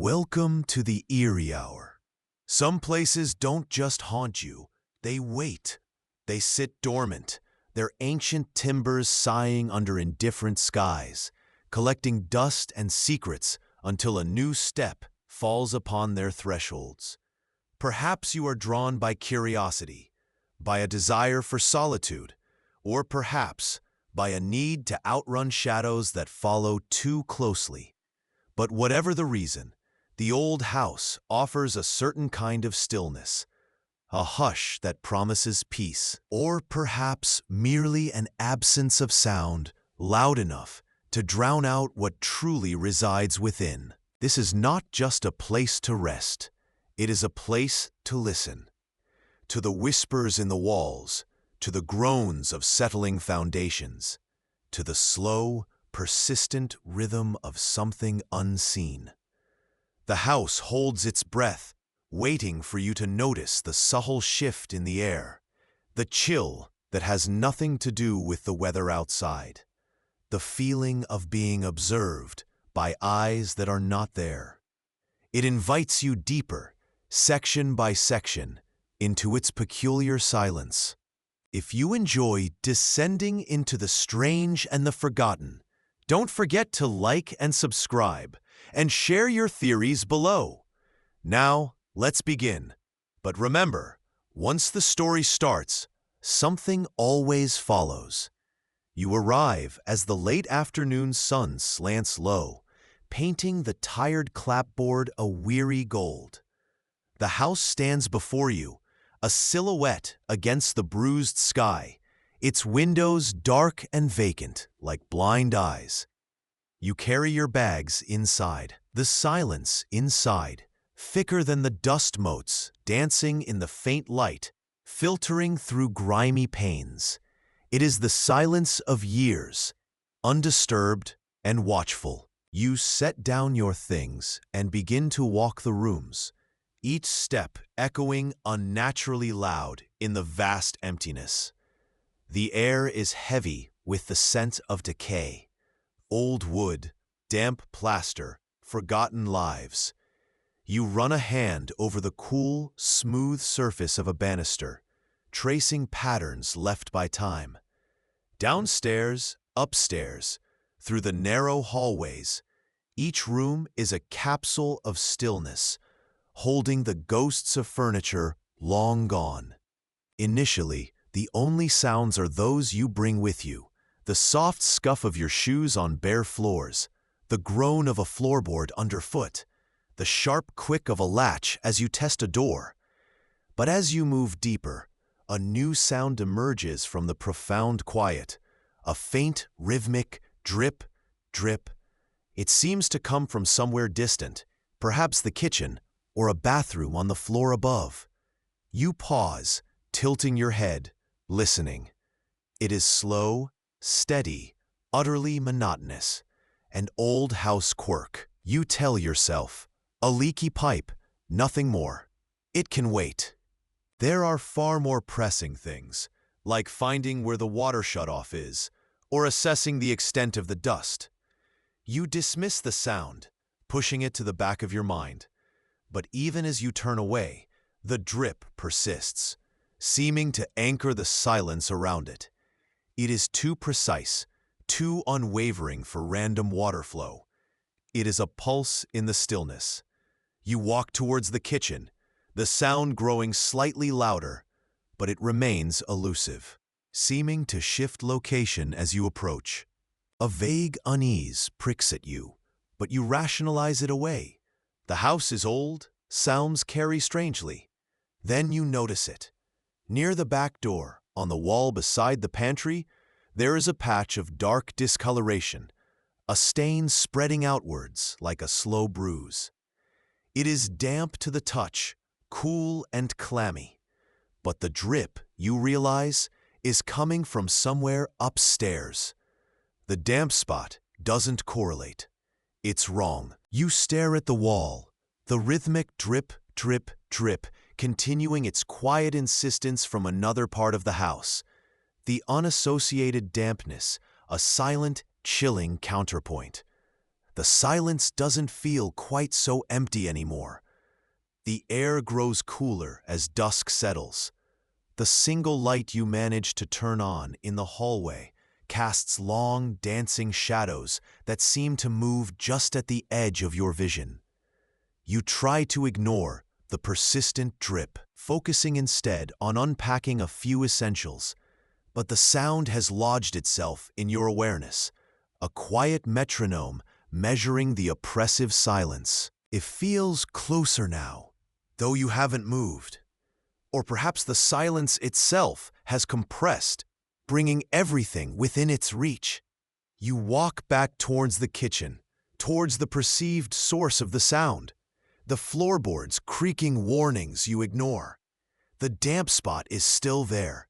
Welcome to the eerie hour. Some places don't just haunt you, they wait. They sit dormant, their ancient timbers sighing under indifferent skies, collecting dust and secrets until a new step falls upon their thresholds. Perhaps you are drawn by curiosity, by a desire for solitude, or perhaps by a need to outrun shadows that follow too closely. But whatever the reason, the old house offers a certain kind of stillness, a hush that promises peace, or perhaps merely an absence of sound loud enough to drown out what truly resides within. This is not just a place to rest, it is a place to listen. To the whispers in the walls, to the groans of settling foundations, to the slow, persistent rhythm of something unseen. The house holds its breath, waiting for you to notice the subtle shift in the air, the chill that has nothing to do with the weather outside, the feeling of being observed by eyes that are not there. It invites you deeper, section by section, into its peculiar silence. If you enjoy descending into the strange and the forgotten, don't forget to like and subscribe, and share your theories below. Now, let's begin. But remember, once the story starts, something always follows. You arrive as the late afternoon sun slants low, painting the tired clapboard a weary gold. The house stands before you, a silhouette against the bruised sky, its windows dark and vacant like blind eyes. You carry your bags inside. The silence inside, thicker than the dust motes dancing in the faint light, filtering through grimy panes. It is the silence of years, undisturbed and watchful. You set down your things and begin to walk the rooms, each step echoing unnaturally loud in the vast emptiness. The air is heavy with the scent of decay. Old wood, damp plaster, forgotten lives. You run a hand over the cool, smooth surface of a banister, tracing patterns left by time. Downstairs, upstairs, through the narrow hallways, each room is a capsule of stillness, holding the ghosts of furniture long gone. Initially, the only sounds are those you bring with you. The soft scuff of your shoes on bare floors, the groan of a floorboard underfoot, the sharp click of a latch as you test a door. But as you move deeper, a new sound emerges from the profound quiet, a faint, rhythmic drip, drip. It seems to come from somewhere distant, perhaps the kitchen or a bathroom on the floor above. You pause, tilting your head, listening. It is slow, steady, utterly monotonous, an old house quirk. You tell yourself, a leaky pipe, nothing more. It can wait. There are far more pressing things, like finding where the water shutoff is, or assessing the extent of the dust. You dismiss the sound, pushing it to the back of your mind. But even as you turn away, the drip persists, seeming to anchor the silence around it. It is too precise, too unwavering for random water flow. It is a pulse in the stillness. You walk towards the kitchen, the sound growing slightly louder, but it remains elusive, seeming to shift location as you approach. A vague unease pricks at you, but you rationalize it away. The house is old, sounds carry strangely. Then you notice it. Near the back door, on the wall beside the pantry, there is a patch of dark discoloration, a stain spreading outwards like a slow bruise. It is damp to the touch, cool and clammy. But the drip, you realize, is coming from somewhere upstairs. The damp spot doesn't correlate. It's wrong. You stare at the wall, the rhythmic drip, drip, drip, continuing its quiet insistence from another part of the house. The unassociated dampness, a silent, chilling counterpoint. The silence doesn't feel quite so empty anymore. The air grows cooler as dusk settles. The single light you manage to turn on in the hallway casts long, dancing shadows that seem to move just at the edge of your vision. You try to ignore the persistent drip, focusing instead on unpacking a few essentials. But the sound has lodged itself in your awareness, a quiet metronome measuring the oppressive silence. It feels closer now, though you haven't moved. Or perhaps the silence itself has compressed, bringing everything within its reach. You walk back towards the kitchen, towards the perceived source of the sound. The floorboards creaking warnings you ignore. The damp spot is still there,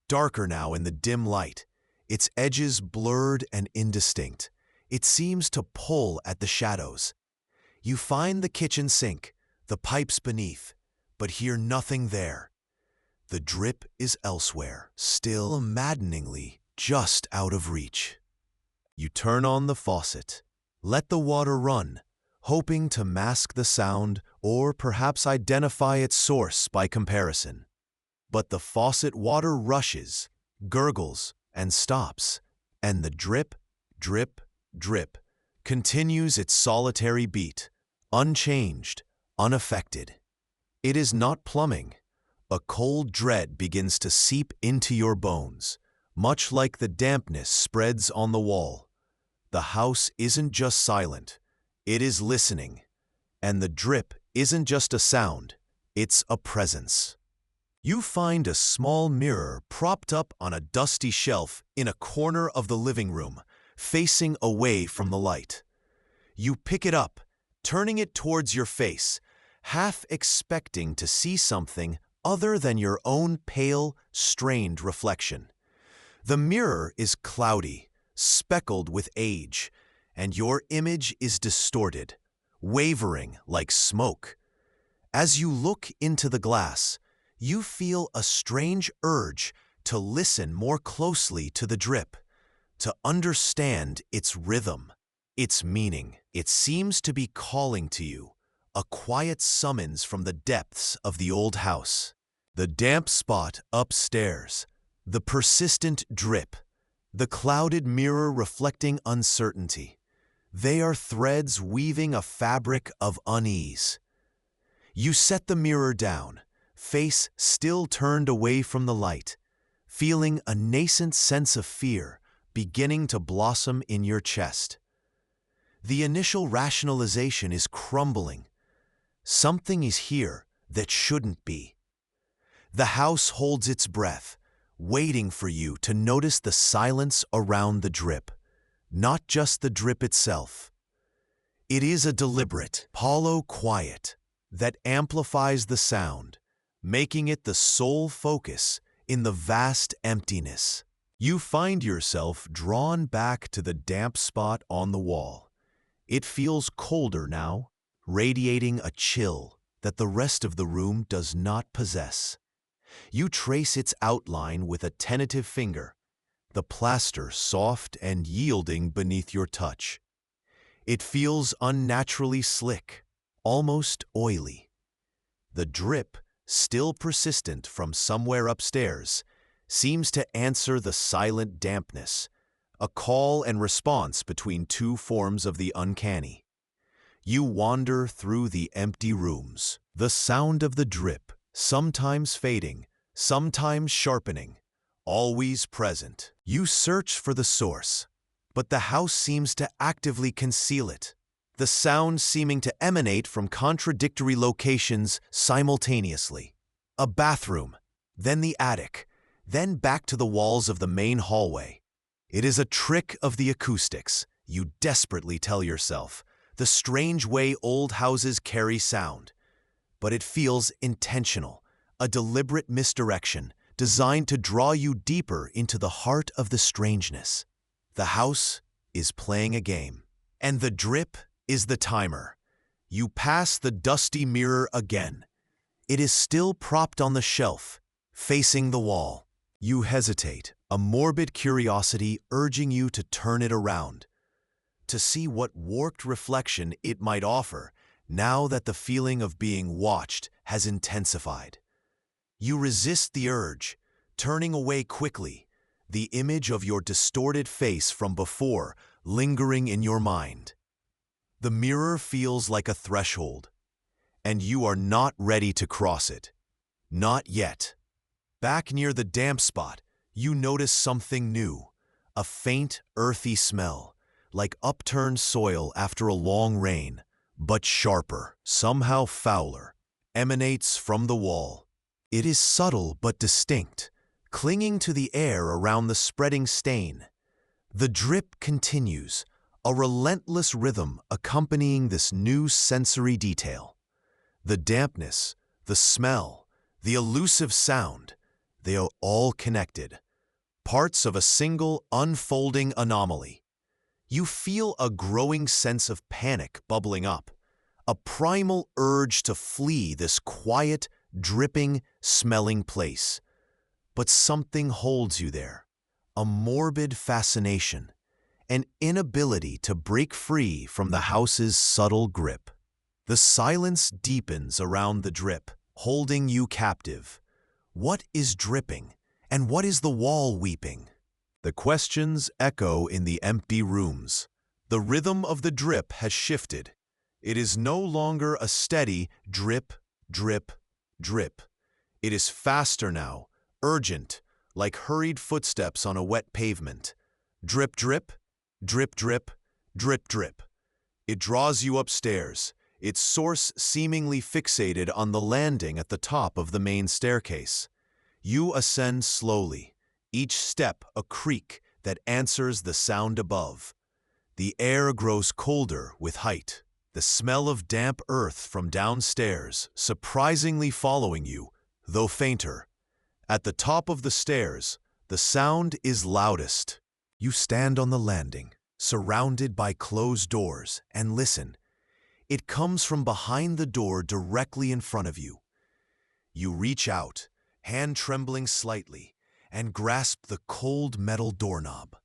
darker now in the dim light, its edges blurred and indistinct. It seems to pull at the shadows. You find the kitchen sink, the pipes beneath, but hear nothing there. The drip is elsewhere, still maddeningly just out of reach. You turn on the faucet, let the water run, hoping to mask the sound or perhaps identify its source by comparison. But the faucet water rushes, gurgles, and stops, and the drip, drip, drip continues its solitary beat, unchanged, unaffected. It is not plumbing. A cold dread begins to seep into your bones, much like the dampness spreads on the wall. The house isn't just silent, it is listening. And the drip isn't just a sound, it's a presence. You find a small mirror propped up on a dusty shelf in a corner of the living room, facing away from the light. You pick it up, turning it towards your face, half expecting to see something other than your own pale, strained reflection. The mirror is cloudy, speckled with age, and your image is distorted, wavering like smoke. As you look into the glass, you feel a strange urge to listen more closely to the drip, to understand its rhythm, its meaning. It seems to be calling to you, a quiet summons from the depths of the old house. The damp spot upstairs, the persistent drip, the clouded mirror reflecting uncertainty. They are threads weaving a fabric of unease. You set the mirror down, face still turned away from the light, feeling a nascent sense of fear beginning to blossom in your chest. The initial rationalization is crumbling. Something is here that shouldn't be. The house holds its breath, waiting for you to notice the silence around the drip, not just the drip itself. It is a deliberate, hollow quiet that amplifies the sound, making it the sole focus in the vast emptiness. You find yourself drawn back to the damp spot on the wall. It feels colder now, radiating a chill that the rest of the room does not possess. You trace its outline with a tentative finger, the plaster soft and yielding beneath your touch. It feels unnaturally slick, almost oily. The drip, still persistent from somewhere upstairs, seems to answer the silent dampness, a call and response between two forms of the uncanny. You wander through the empty rooms, the sound of the drip, sometimes fading, sometimes sharpening, always present. You search for the source, but the house seems to actively conceal it, the sound seeming to emanate from contradictory locations simultaneously. A bathroom, then the attic, then back to the walls of the main hallway. It is a trick of the acoustics, you desperately tell yourself, the strange way old houses carry sound. But it feels intentional, a deliberate misdirection designed to draw you deeper into the heart of the strangeness. The house is playing a game, and the drip is the timer. You pass the dusty mirror again. It is still propped on the shelf, facing the wall. You hesitate, a morbid curiosity urging you to turn it around. to see what warped reflection it might offer now that the feeling of being watched has intensified. You resist the urge, turning away quickly, the image of your distorted face from before lingering in your mind. The mirror feels like a threshold, and you are not ready to cross it. Not yet. Back near the damp spot, you notice something new, a faint, earthy smell, like upturned soil after a long rain, but sharper, somehow fouler, emanates from the wall. It is subtle but distinct, clinging to the air around the spreading stain. The drip continues, a relentless rhythm accompanying this new sensory detail. The dampness, the smell, the elusive sound, they are all connected, parts of a single unfolding anomaly. You feel a growing sense of panic bubbling up, a primal urge to flee this quiet, dripping, smelling place. But something holds you there, a morbid fascination, an inability to break free from the house's subtle grip. The silence deepens around the drip, holding you captive. What is dripping, and what is the wall weeping? The questions echo in the empty rooms. The rhythm of the drip has shifted. It is no longer a steady drip, drip, drip. It is faster now, urgent, like hurried footsteps on a wet pavement. Drip, drip, drip, drip, drip, drip. It draws you upstairs, its source seemingly fixated on the landing at the top of the main staircase. You ascend slowly, each step a creak that answers the sound above. The air grows colder with height, the smell of damp earth from downstairs surprisingly following you, though fainter. At the top of the stairs, the sound is loudest. You stand on the landing, surrounded by closed doors, and listen. It comes from behind the door directly in front of you. You reach out, hand trembling slightly, and grasp the cold metal doorknob.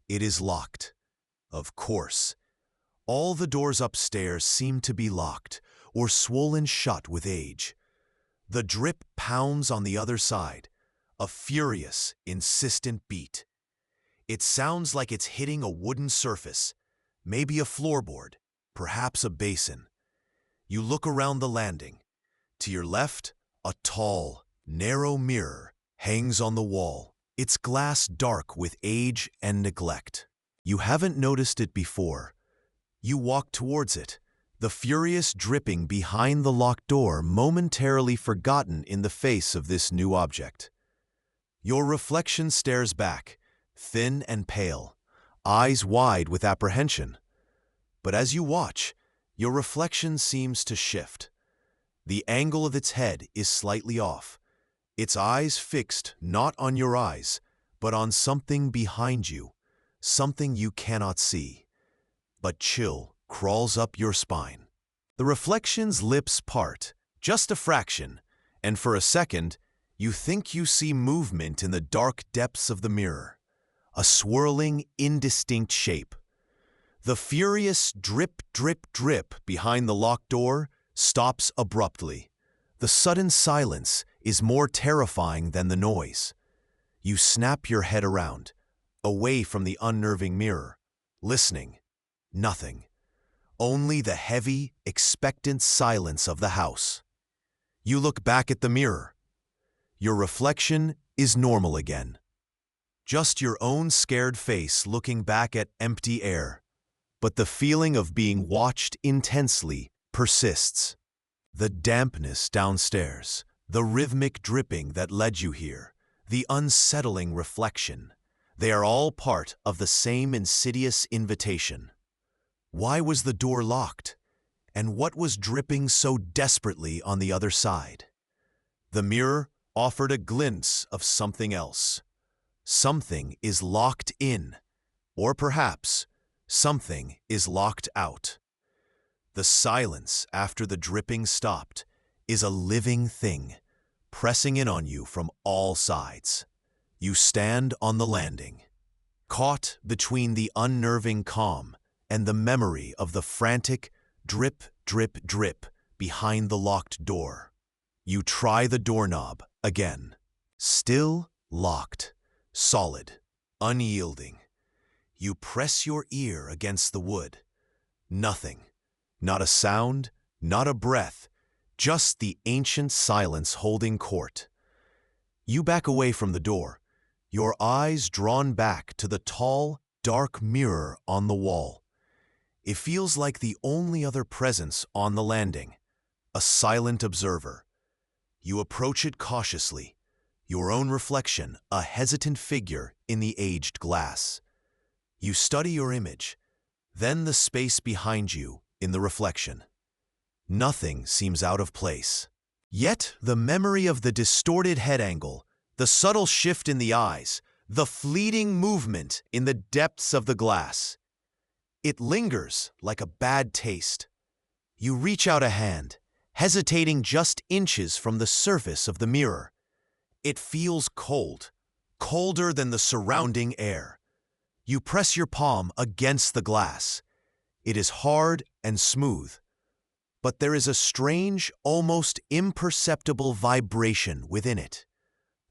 It is locked. Of course. All the doors upstairs seem to be locked or swollen shut with age. The drip pounds on the other side, a furious, insistent beat. It sounds like it's hitting a wooden surface, maybe a floorboard, perhaps a basin. You look around the landing. To your left, a tall, narrow mirror hangs on the wall, its glass dark with age and neglect. You haven't noticed it before. You walk towards it, the furious dripping behind the locked door momentarily forgotten in the face of this new object. Your reflection stares back, thin and pale, eyes wide with apprehension. But as you watch, your reflection seems to shift. The angle of its head is slightly off, its eyes fixed not on your eyes, but on something behind you, something you cannot see. But chill crawls up your spine. The reflection's lips part, just a fraction, and for a second, you think you see movement in the dark depths of the mirror, a swirling, indistinct shape. The furious drip, drip, drip behind the locked door stops abruptly. The sudden silence is more terrifying than the noise. You snap your head around, away from the unnerving mirror, listening. Nothing. Only the heavy, expectant silence of the house. You look back at the mirror. Your reflection is normal again. Just your own scared face looking back at empty air. But the feeling of being watched intensely persists. The dampness downstairs, the rhythmic dripping that led you here, the unsettling reflection, they are all part of the same insidious invitation. Why was the door locked? And what was dripping so desperately on the other side? The mirror offered a glimpse of something else. Something is locked in, or perhaps something is locked out. The silence after the dripping stopped is a living thing, pressing in on you from all sides. You stand on the landing, caught between the unnerving calm and the memory of the frantic drip, drip, drip behind the locked door. You try the doorknob again. Still locked, solid, unyielding. You press your ear against the wood. Nothing. Not a sound, not a breath, just the ancient silence holding court. You back away from the door, your eyes drawn back to the tall, dark mirror on the wall. It feels like the only other presence on the landing, a silent observer. You approach it cautiously, your own reflection, a hesitant figure in the aged glass. You study your image, then the space behind you in the reflection. Nothing seems out of place. Yet the memory of the distorted head angle, the subtle shift in the eyes, the fleeting movement in the depths of the glass, it lingers like a bad taste. You reach out a hand, hesitating just inches from the surface of the mirror. It feels cold, colder than the surrounding air. You press your palm against the glass. It is hard and smooth, but there is a strange, almost imperceptible vibration within it,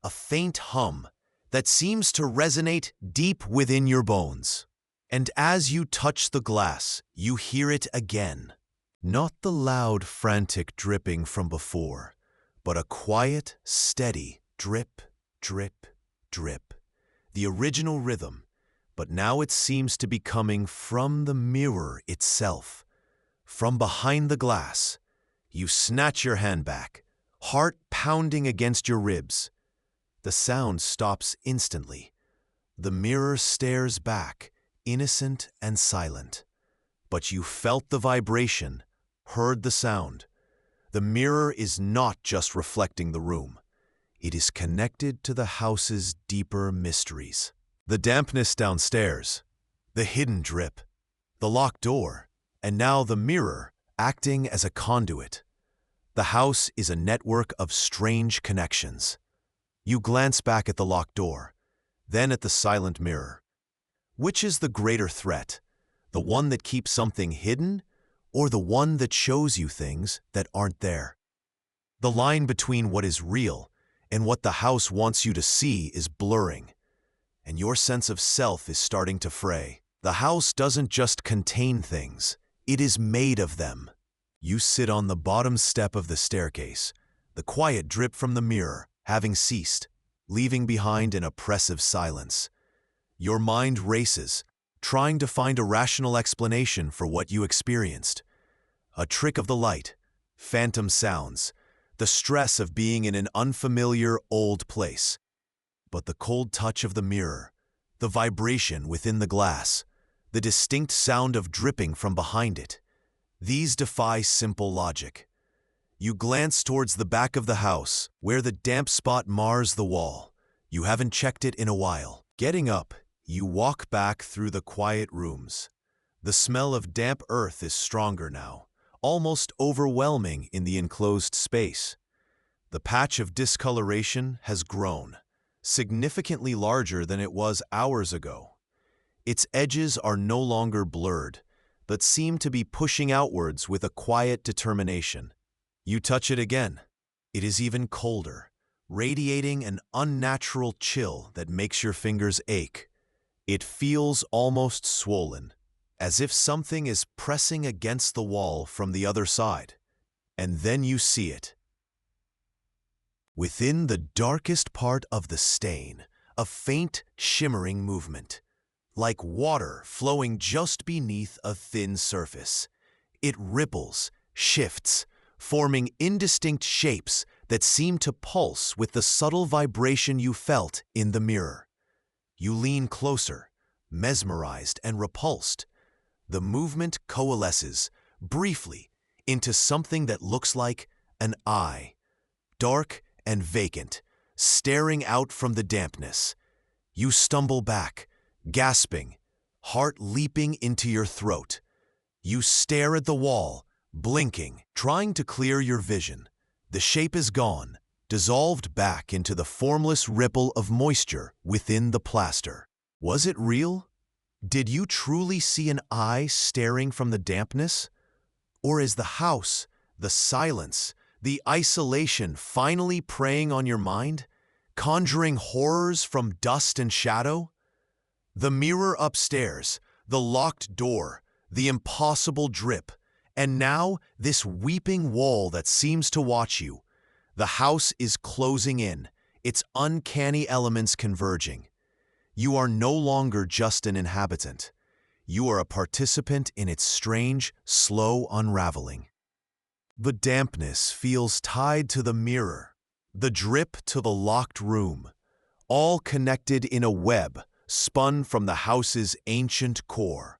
a faint hum that seems to resonate deep within your bones. And as you touch the glass, you hear it again. Not the loud, frantic dripping from before, but a quiet, steady drip, drip, drip. The original rhythm, but now it seems to be coming from the mirror itself. From behind the glass, you snatch your hand back, heart pounding against your ribs. The sound stops instantly. The mirror stares back, innocent and silent. But you felt the vibration, heard the sound. The mirror is not just reflecting the room. It is connected to the house's deeper mysteries. The dampness downstairs, the hidden drip, the locked door, and now the mirror acting as a conduit. The house is a network of strange connections. You glance back at the locked door, then at the silent mirror. Which is the greater threat? The one that keeps something hidden, or the one that shows you things that aren't there? The line between what is real and what the house wants you to see is blurring, and your sense of self is starting to fray. The house doesn't just contain things, it is made of them. You sit on the bottom step of the staircase, the quiet drip from the mirror having ceased, leaving behind an oppressive silence. Your mind races, trying to find a rational explanation for what you experienced. A trick of the light, phantom sounds, the stress of being in an unfamiliar old place. But the cold touch of the mirror, the vibration within the glass, the distinct sound of dripping from behind it, these defy simple logic. You glance towards the back of the house, where the damp spot mars the wall. You haven't checked it in a while. Getting up, you walk back through the quiet rooms. The smell of damp earth is stronger now, almost overwhelming in the enclosed space. The patch of discoloration has grown, significantly larger than it was hours ago. Its edges are no longer blurred, but seem to be pushing outwards with a quiet determination. You touch it again. It is even colder, radiating an unnatural chill that makes your fingers ache. It feels almost swollen, as if something is pressing against the wall from the other side. And then you see it. Within the darkest part of the stain, a faint, shimmering movement, like water flowing just beneath a thin surface. It ripples, shifts, forming indistinct shapes that seem to pulse with the subtle vibration you felt in the mirror. You lean closer, mesmerized and repulsed. The movement coalesces, briefly, into something that looks like an eye, dark and vacant, staring out from the dampness. You stumble back, gasping, heart leaping into your throat. You stare at the wall, blinking, trying to clear your vision. The shape is gone, dissolved back into the formless ripple of moisture within the plaster. Was it real? Did you truly see an eye staring from the dampness? Or is the house, the silence, the isolation finally preying on your mind, conjuring horrors from dust and shadow? The mirror upstairs, the locked door, the impossible drip, and now this weeping wall that seems to watch you. The house is closing in, its uncanny elements converging. You are no longer just an inhabitant. You are a participant in its strange, slow unraveling. The dampness feels tied to the mirror, the drip to the locked room, all connected in a web spun from the house's ancient core.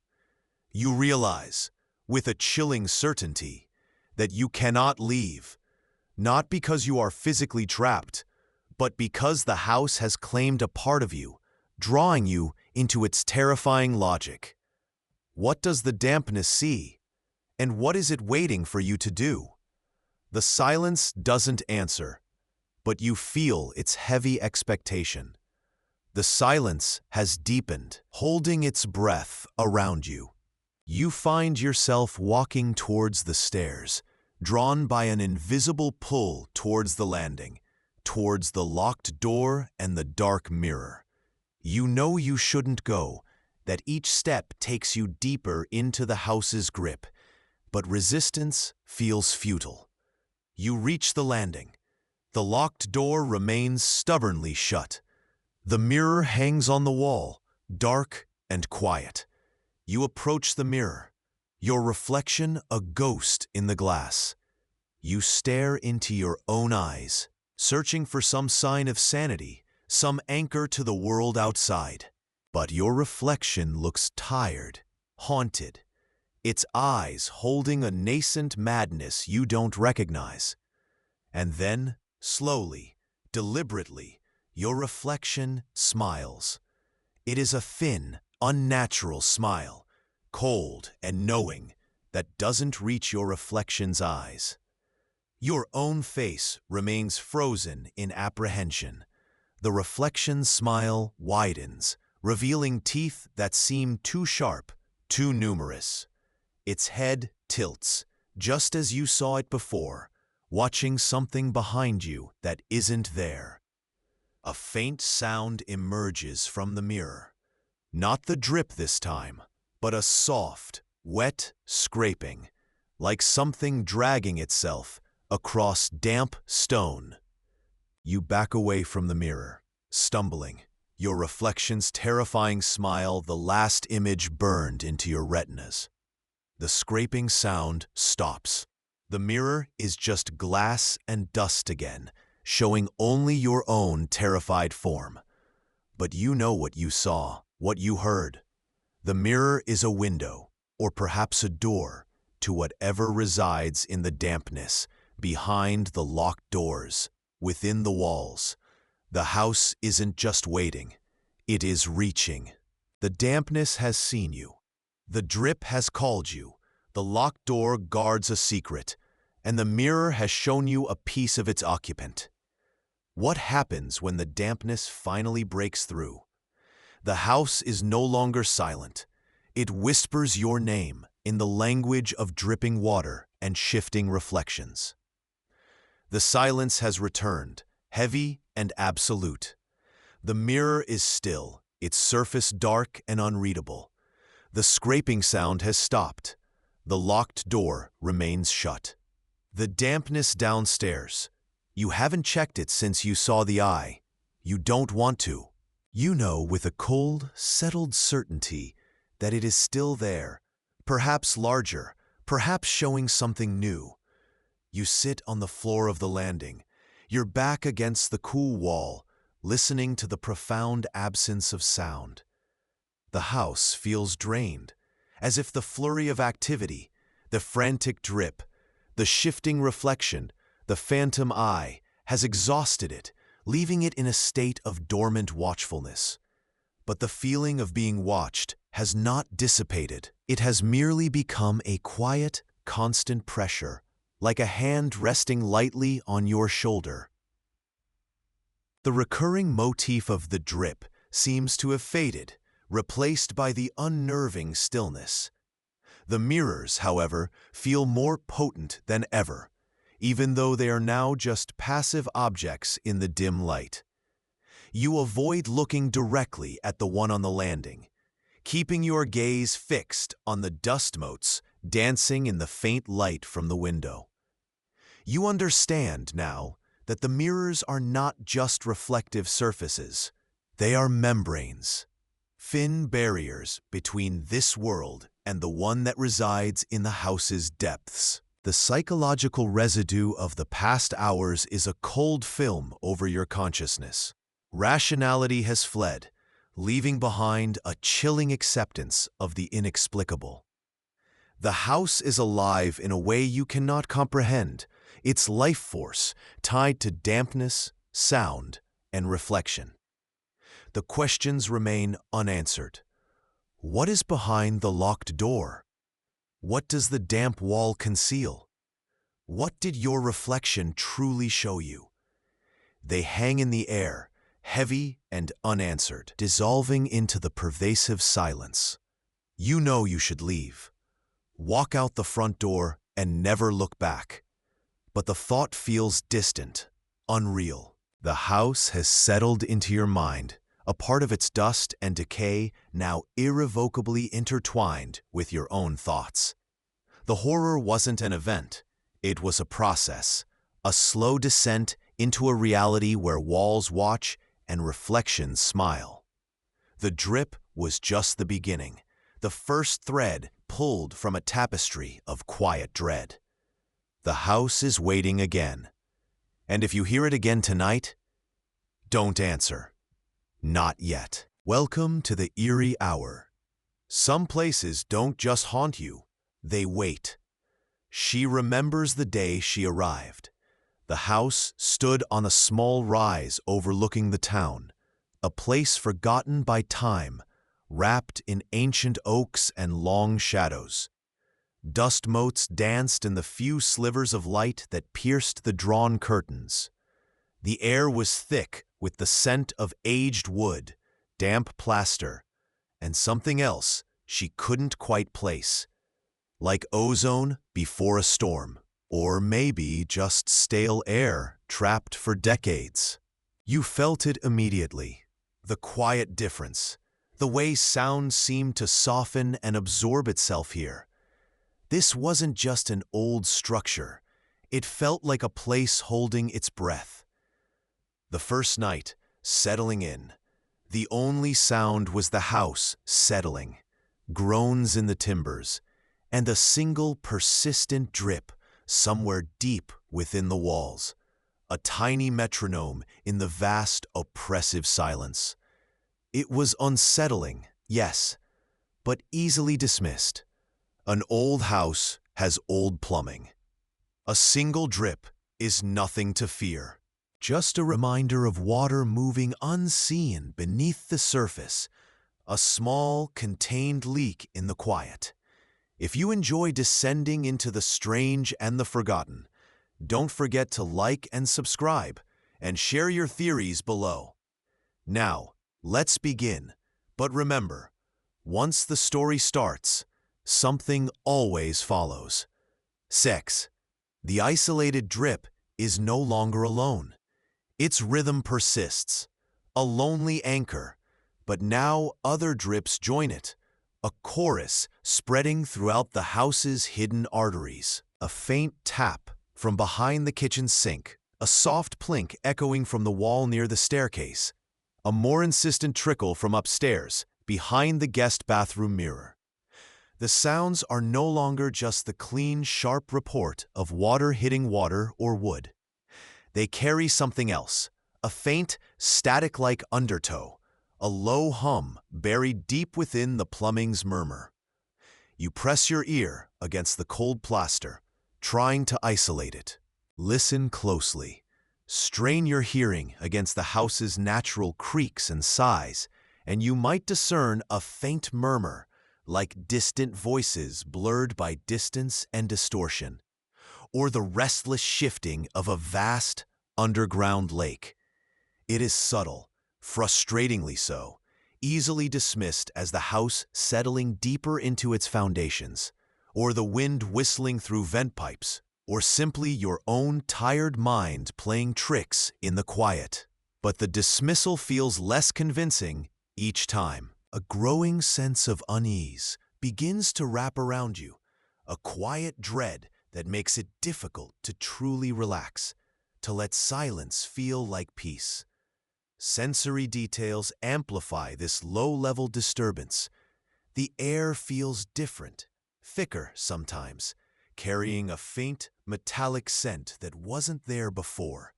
You realize, with a chilling certainty, that you cannot leave, not because you are physically trapped, but because the house has claimed a part of you, drawing you into its terrifying logic. What does the dampness see? And what is it waiting for you to do? The silence doesn't answer, but you feel its heavy expectation. The silence has deepened, holding its breath around you. You find yourself walking towards the stairs, drawn by an invisible pull towards the landing, towards the locked door and the dark mirror. You know you shouldn't go, that each step takes you deeper into the house's grip, but resistance feels futile. You reach the landing. The locked door remains stubbornly shut. The mirror hangs on the wall, dark and quiet. You approach the mirror, your reflection a ghost in the glass. You stare into your own eyes, searching for some sign of sanity, some anchor to the world outside. But your reflection looks tired, haunted, its eyes holding a nascent madness you don't recognize. And then, slowly, deliberately, your reflection smiles. It is a thin, unnatural smile, cold and knowing, that doesn't reach your reflection's eyes. Your own face remains frozen in apprehension. The reflection's smile widens, revealing teeth that seem too sharp, too numerous. Its head tilts, just as you saw it before, watching something behind you that isn't there. A faint sound emerges from the mirror. Not the drip this time, but a soft, wet scraping, like something dragging itself across damp stone. You back away from the mirror, stumbling, your reflection's terrifying smile the last image burned into your retinas. The scraping sound stops. The mirror is just glass and dust again, showing only your own terrified form. But you know what you saw, what you heard. The mirror is a window, or perhaps a door, to whatever resides in the dampness, behind the locked doors, within the walls. The house isn't just waiting, it is reaching. The dampness has seen you. The drip has called you. The locked door guards a secret, and the mirror has shown you a piece of its occupant. What happens when the dampness finally breaks through? The house is no longer silent. It whispers your name in the language of dripping water and shifting reflections. The silence has returned, heavy and absolute. The mirror is still, its surface dark and unreadable. The scraping sound has stopped. The locked door remains shut. The dampness downstairs. You haven't checked it since you saw the eye. You don't want to. You know with a cold, settled certainty that it is still there, perhaps larger, perhaps showing something new. You sit on the floor of the landing, your back against the cool wall, listening to the profound absence of sound. The house feels drained, as if the flurry of activity, the frantic drip, the shifting reflection, the phantom eye, has exhausted it, leaving it in a state of dormant watchfulness. But the feeling of being watched has not dissipated. It has merely become a quiet, constant pressure, like a hand resting lightly on your shoulder. The recurring motif of the drip seems to have faded, replaced by the unnerving stillness. The mirrors, however, feel more potent than ever, even though they are now just passive objects in the dim light. You avoid looking directly at the one on the landing, keeping your gaze fixed on the dust motes dancing in the faint light from the window. You understand now that the mirrors are not just reflective surfaces. They are membranes, thin barriers between this world and the one that resides in the house's depths. The psychological residue of the past hours is a cold film over your consciousness. Rationality has fled, leaving behind a chilling acceptance of the inexplicable. The house is alive in a way you cannot comprehend, its life force tied to dampness, sound, and reflection. The questions remain unanswered. What is behind the locked door? What does the damp wall conceal? What did your reflection truly show you? They hang in the air, heavy and unanswered, dissolving into the pervasive silence. You know you should leave. Walk out the front door and never look back. But the thought feels distant, unreal. The house has settled into your mind, a part of its dust and decay now irrevocably intertwined with your own thoughts. The horror wasn't an event. It was a process, a slow descent into a reality where walls watch and reflections smile. The drip was just the beginning, the first thread pulled from a tapestry of quiet dread. The house is waiting again. And if you hear it again tonight, don't answer. Not yet. Welcome to the eerie hour. Some places don't just haunt you, they wait. She remembers the day she arrived. The house stood on a small rise overlooking the town, a place forgotten by time, wrapped in ancient oaks and long shadows. Dust motes danced in the few slivers of light that pierced the drawn curtains. The air was thick with the scent of aged wood, damp plaster, and something else she couldn't quite place, like ozone before a storm, or maybe just stale air trapped for decades. You felt it immediately, the quiet difference, the way sound seemed to soften and absorb itself here. This wasn't just an old structure, it felt like a place holding its breath. The first night, settling in, the only sound was the house settling, groans in the timbers, and a single persistent drip somewhere deep within the walls, a tiny metronome in the vast, oppressive silence. It was unsettling, yes, but easily dismissed. An old house has old plumbing. A single drip is nothing to fear. Just a reminder of water moving unseen beneath the surface, a small, contained leak in the quiet. If you enjoy descending into the strange and the forgotten, don't forget to like and subscribe, and share your theories below. Now, let's begin. But remember, once the story starts, something always follows. Sex. The isolated drip is no longer alone. Its rhythm persists, a lonely anchor, but now other drips join it, a chorus spreading throughout the house's hidden arteries. A faint tap from behind the kitchen sink, a soft plink echoing from the wall near the staircase, a more insistent trickle from upstairs, behind the guest bathroom mirror. The sounds are no longer just the clean, sharp report of water hitting water or wood. They carry something else, a faint, static-like undertow, a low hum buried deep within the plumbing's murmur. You press your ear against the cold plaster, trying to isolate it. Listen closely. Strain your hearing against the house's natural creaks and sighs, and you might discern a faint murmur, like distant voices blurred by distance and distortion, or the restless shifting of a vast, underground lake. It is subtle, frustratingly so, easily dismissed as the house settling deeper into its foundations, or the wind whistling through vent pipes, or simply your own tired mind playing tricks in the quiet. But the dismissal feels less convincing each time. A growing sense of unease begins to wrap around you, a quiet dread that makes it difficult to truly relax, to let silence feel like peace. Sensory details amplify this low-level disturbance. The air feels different, thicker sometimes, carrying a faint, metallic scent that wasn't there before.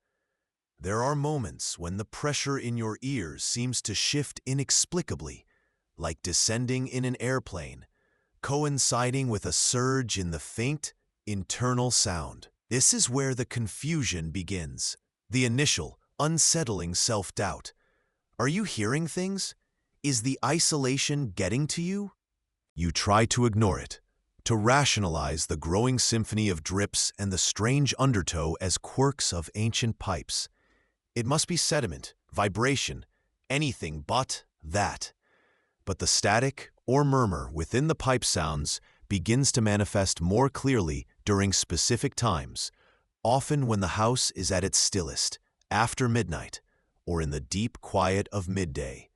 There are moments when the pressure in your ears seems to shift inexplicably, like descending in an airplane, coinciding with a surge in the faint, internal sound. This is where the confusion begins, the initial, unsettling self-doubt. Are you hearing things? Is the isolation getting to you? You try to ignore it, to rationalize the growing symphony of drips and the strange undertow as quirks of ancient pipes. It must be sediment, vibration, anything but that. But the static or murmur within the pipe sounds begins to manifest more clearly during specific times, often when the house is at its stillest, after midnight, or in the deep quiet of midday.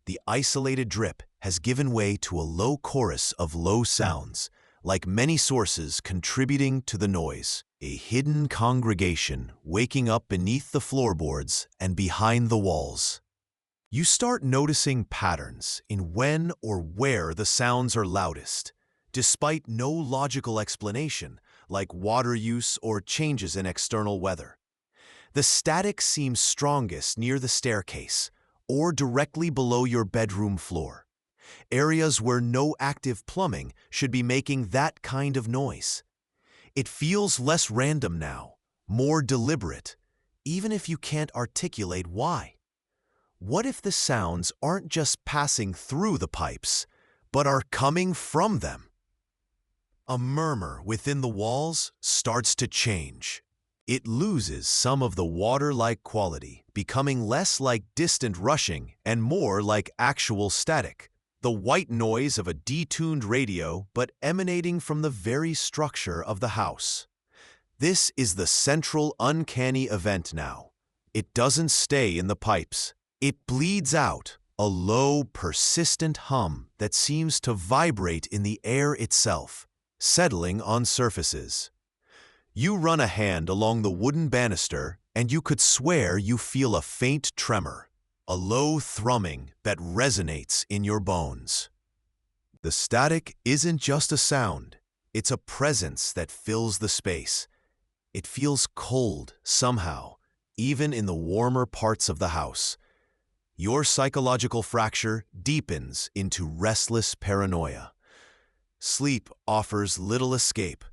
The isolated drip has given way to a low chorus of low sounds, like many sources contributing to the noise, a hidden congregation waking up beneath the floorboards and behind the walls. You start noticing patterns in when or where the sounds are loudest, despite no logical explanation, like water use or changes in external weather. The static seems strongest near the staircase or directly below your bedroom floor, areas where no active plumbing should be making that kind of noise. It feels less random now, more deliberate, even if you can't articulate why. What if the sounds aren't just passing through the pipes, but are coming from them? A murmur within the walls starts to change. It loses some of the water-like quality, becoming less like distant rushing and more like actual static, the white noise of a detuned radio but emanating from the very structure of the house. This is the central uncanny event now. It doesn't stay in the pipes. It bleeds out, a low, persistent hum that seems to vibrate in the air itself, settling on surfaces. You run a hand along the wooden banister, and you could swear you feel a faint tremor, a low thrumming that resonates in your bones. The static isn't just a sound, it's a presence that fills the space. It feels cold, somehow, even in the warmer parts of the house. Your psychological fracture deepens into restless paranoia. Sleep offers little escape.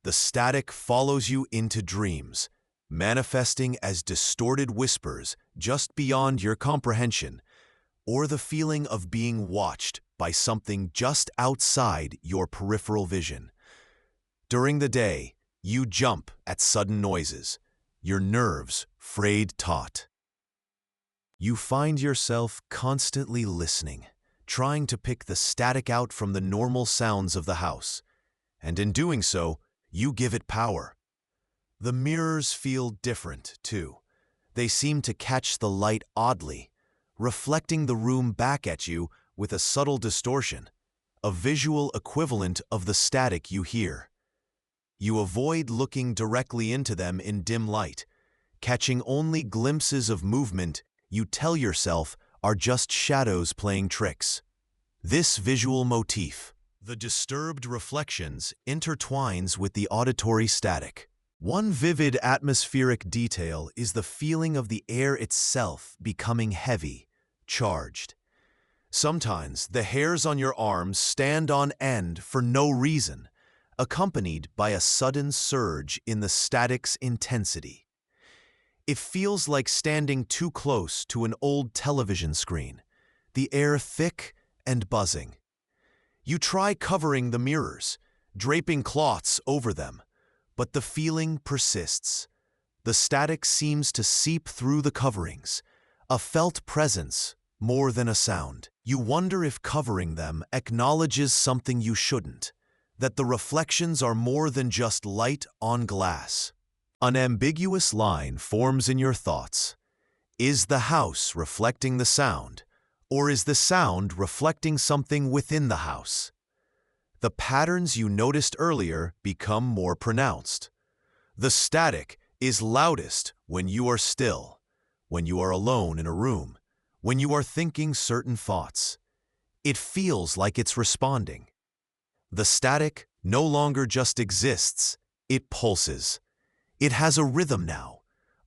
The static follows you into dreams, manifesting as distorted whispers just beyond your comprehension, or the feeling of being watched by something just outside your peripheral vision. During the day, you jump at sudden noises, your nerves frayed taut. You find yourself constantly listening, trying to pick the static out from the normal sounds of the house, and in doing so, you give it power. The mirrors feel different, too. They seem to catch the light oddly, reflecting the room back at you with a subtle distortion, a visual equivalent of the static you hear. You avoid looking directly into them in dim light, catching only glimpses of movement you tell yourself are just shadows playing tricks. This visual motif, the disturbed reflections, intertwines with the auditory static. One vivid atmospheric detail is the feeling of the air itself becoming heavy, charged. Sometimes the hairs on your arms stand on end for no reason, accompanied by a sudden surge in the static's intensity. It feels like standing too close to an old television screen, the air thick and buzzing. You try covering the mirrors, draping cloths over them, but the feeling persists. The static seems to seep through the coverings, a felt presence more than a sound. You wonder if covering them acknowledges something you shouldn't, that the reflections are more than just light on glass. An ambiguous line forms in your thoughts. Is the house reflecting the sound, or is the sound reflecting something within the house? The patterns you noticed earlier become more pronounced. The static is loudest when you are still, when you are alone in a room, when you are thinking certain thoughts. It feels like it's responding. The static no longer just exists, it pulses. It has a rhythm now,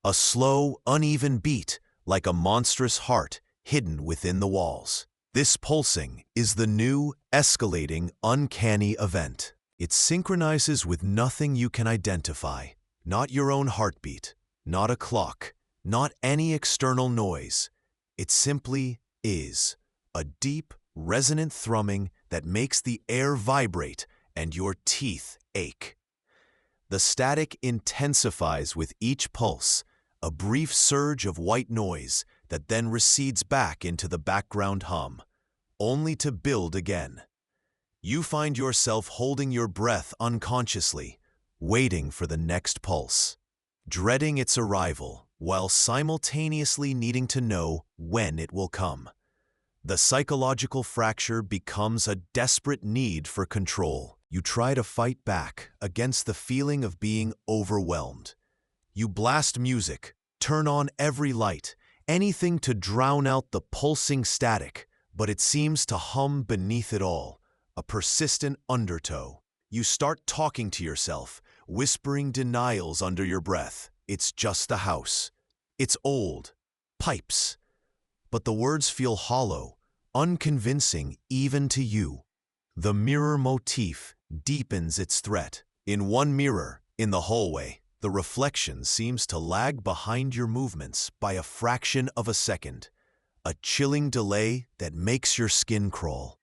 a slow, uneven beat like a monstrous heart hidden within the walls. This pulsing is the new, escalating, uncanny event. It synchronizes with nothing you can identify, not your own heartbeat, not a clock, not any external noise. It simply is, a deep, resonant thrumming that makes the air vibrate and your teeth ache. The static intensifies with each pulse, a brief surge of white noise that then recedes back into the background hum, only to build again. You find yourself holding your breath unconsciously, waiting for the next pulse, dreading its arrival while simultaneously needing to know when it will come. The psychological fracture becomes a desperate need for control. You try to fight back against the feeling of being overwhelmed. You blast music, turn on every light, anything to drown out the pulsing static, but it seems to hum beneath it all, a persistent undertow. You start talking to yourself, whispering denials under your breath. It's just the house. It's old. Pipes. But the words feel hollow, unconvincing even to you. The mirror motif deepens its threat. In one mirror, in the hallway, the reflection seems to lag behind your movements by a fraction of a second, a chilling delay that makes your skin crawl.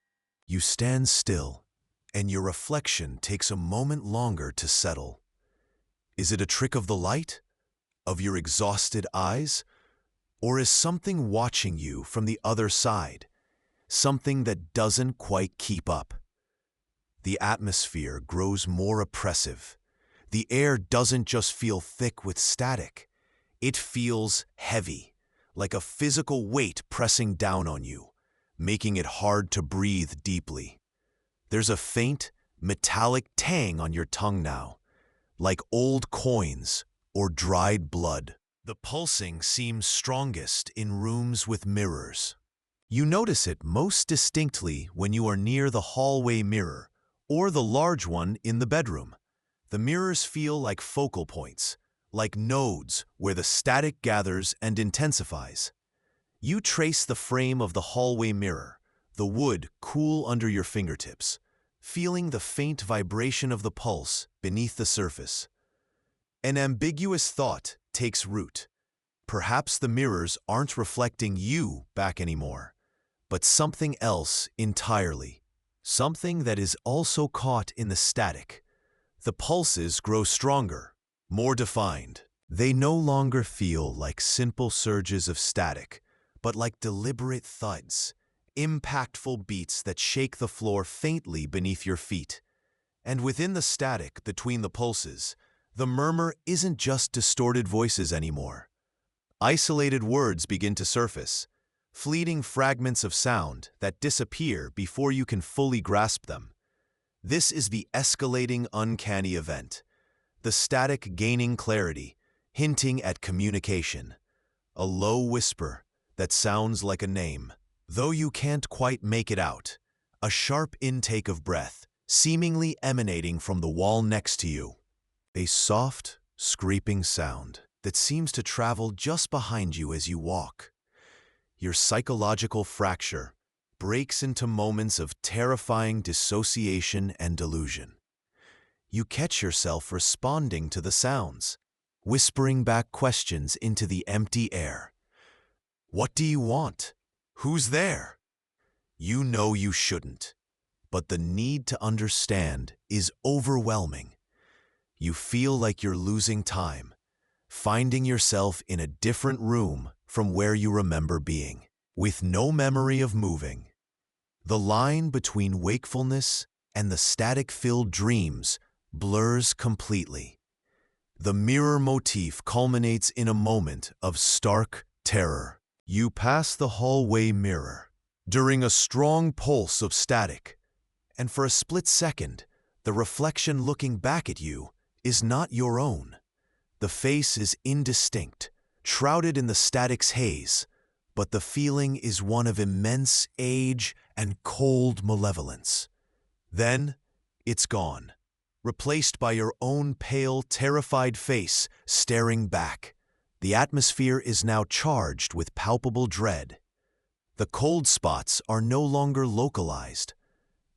You stand still, and your reflection takes a moment longer to settle. Is it a trick of the light? Of your exhausted eyes? Or is something watching you from the other side? Something that doesn't quite keep up? The atmosphere grows more oppressive. The air doesn't just feel thick with static. It feels heavy, like a physical weight pressing down on you, making it hard to breathe deeply. There's a faint, metallic tang on your tongue now, like old coins or dried blood. The pulsing seems strongest in rooms with mirrors. You notice it most distinctly when you are near the hallway mirror or the large one in the bedroom. The mirrors feel like focal points, like nodes where the static gathers and intensifies. You trace the frame of the hallway mirror, the wood cool under your fingertips, feeling the faint vibration of the pulse beneath the surface. An ambiguous thought takes root. Perhaps the mirrors aren't reflecting you back anymore, but something else entirely, something that is also caught in the static. The pulses grow stronger, more defined. They no longer feel like simple surges of static, but like deliberate thuds, impactful beats that shake the floor faintly beneath your feet. And within the static between the pulses, the murmur isn't just distorted voices anymore. Isolated words begin to surface, fleeting fragments of sound that disappear before you can fully grasp them. This is the escalating uncanny event, the static gaining clarity, hinting at communication. A low whisper that sounds like a name, though you can't quite make it out. A sharp intake of breath, seemingly emanating from the wall next to you. A soft, scraping sound that seems to travel just behind you as you walk. Your psychological fracture breaks into moments of terrifying dissociation and delusion. You catch yourself responding to the sounds, whispering back questions into the empty air. What do you want? Who's there? You know you shouldn't, but the need to understand is overwhelming. You feel like you're losing time, finding yourself in a different room from where you remember being, with no memory of moving, The line between wakefulness and the static-filled dreams blurs completely. The mirror motif culminates in a moment of stark terror. You pass the hallway mirror during a strong pulse of static, and for a split second, the reflection looking back at you is not your own. The face is indistinct, shrouded in the static's haze, but the feeling is one of immense age and cold malevolence. Then, it's gone, replaced by your own pale, terrified face staring back. The atmosphere is now charged with palpable dread. The cold spots are no longer localized.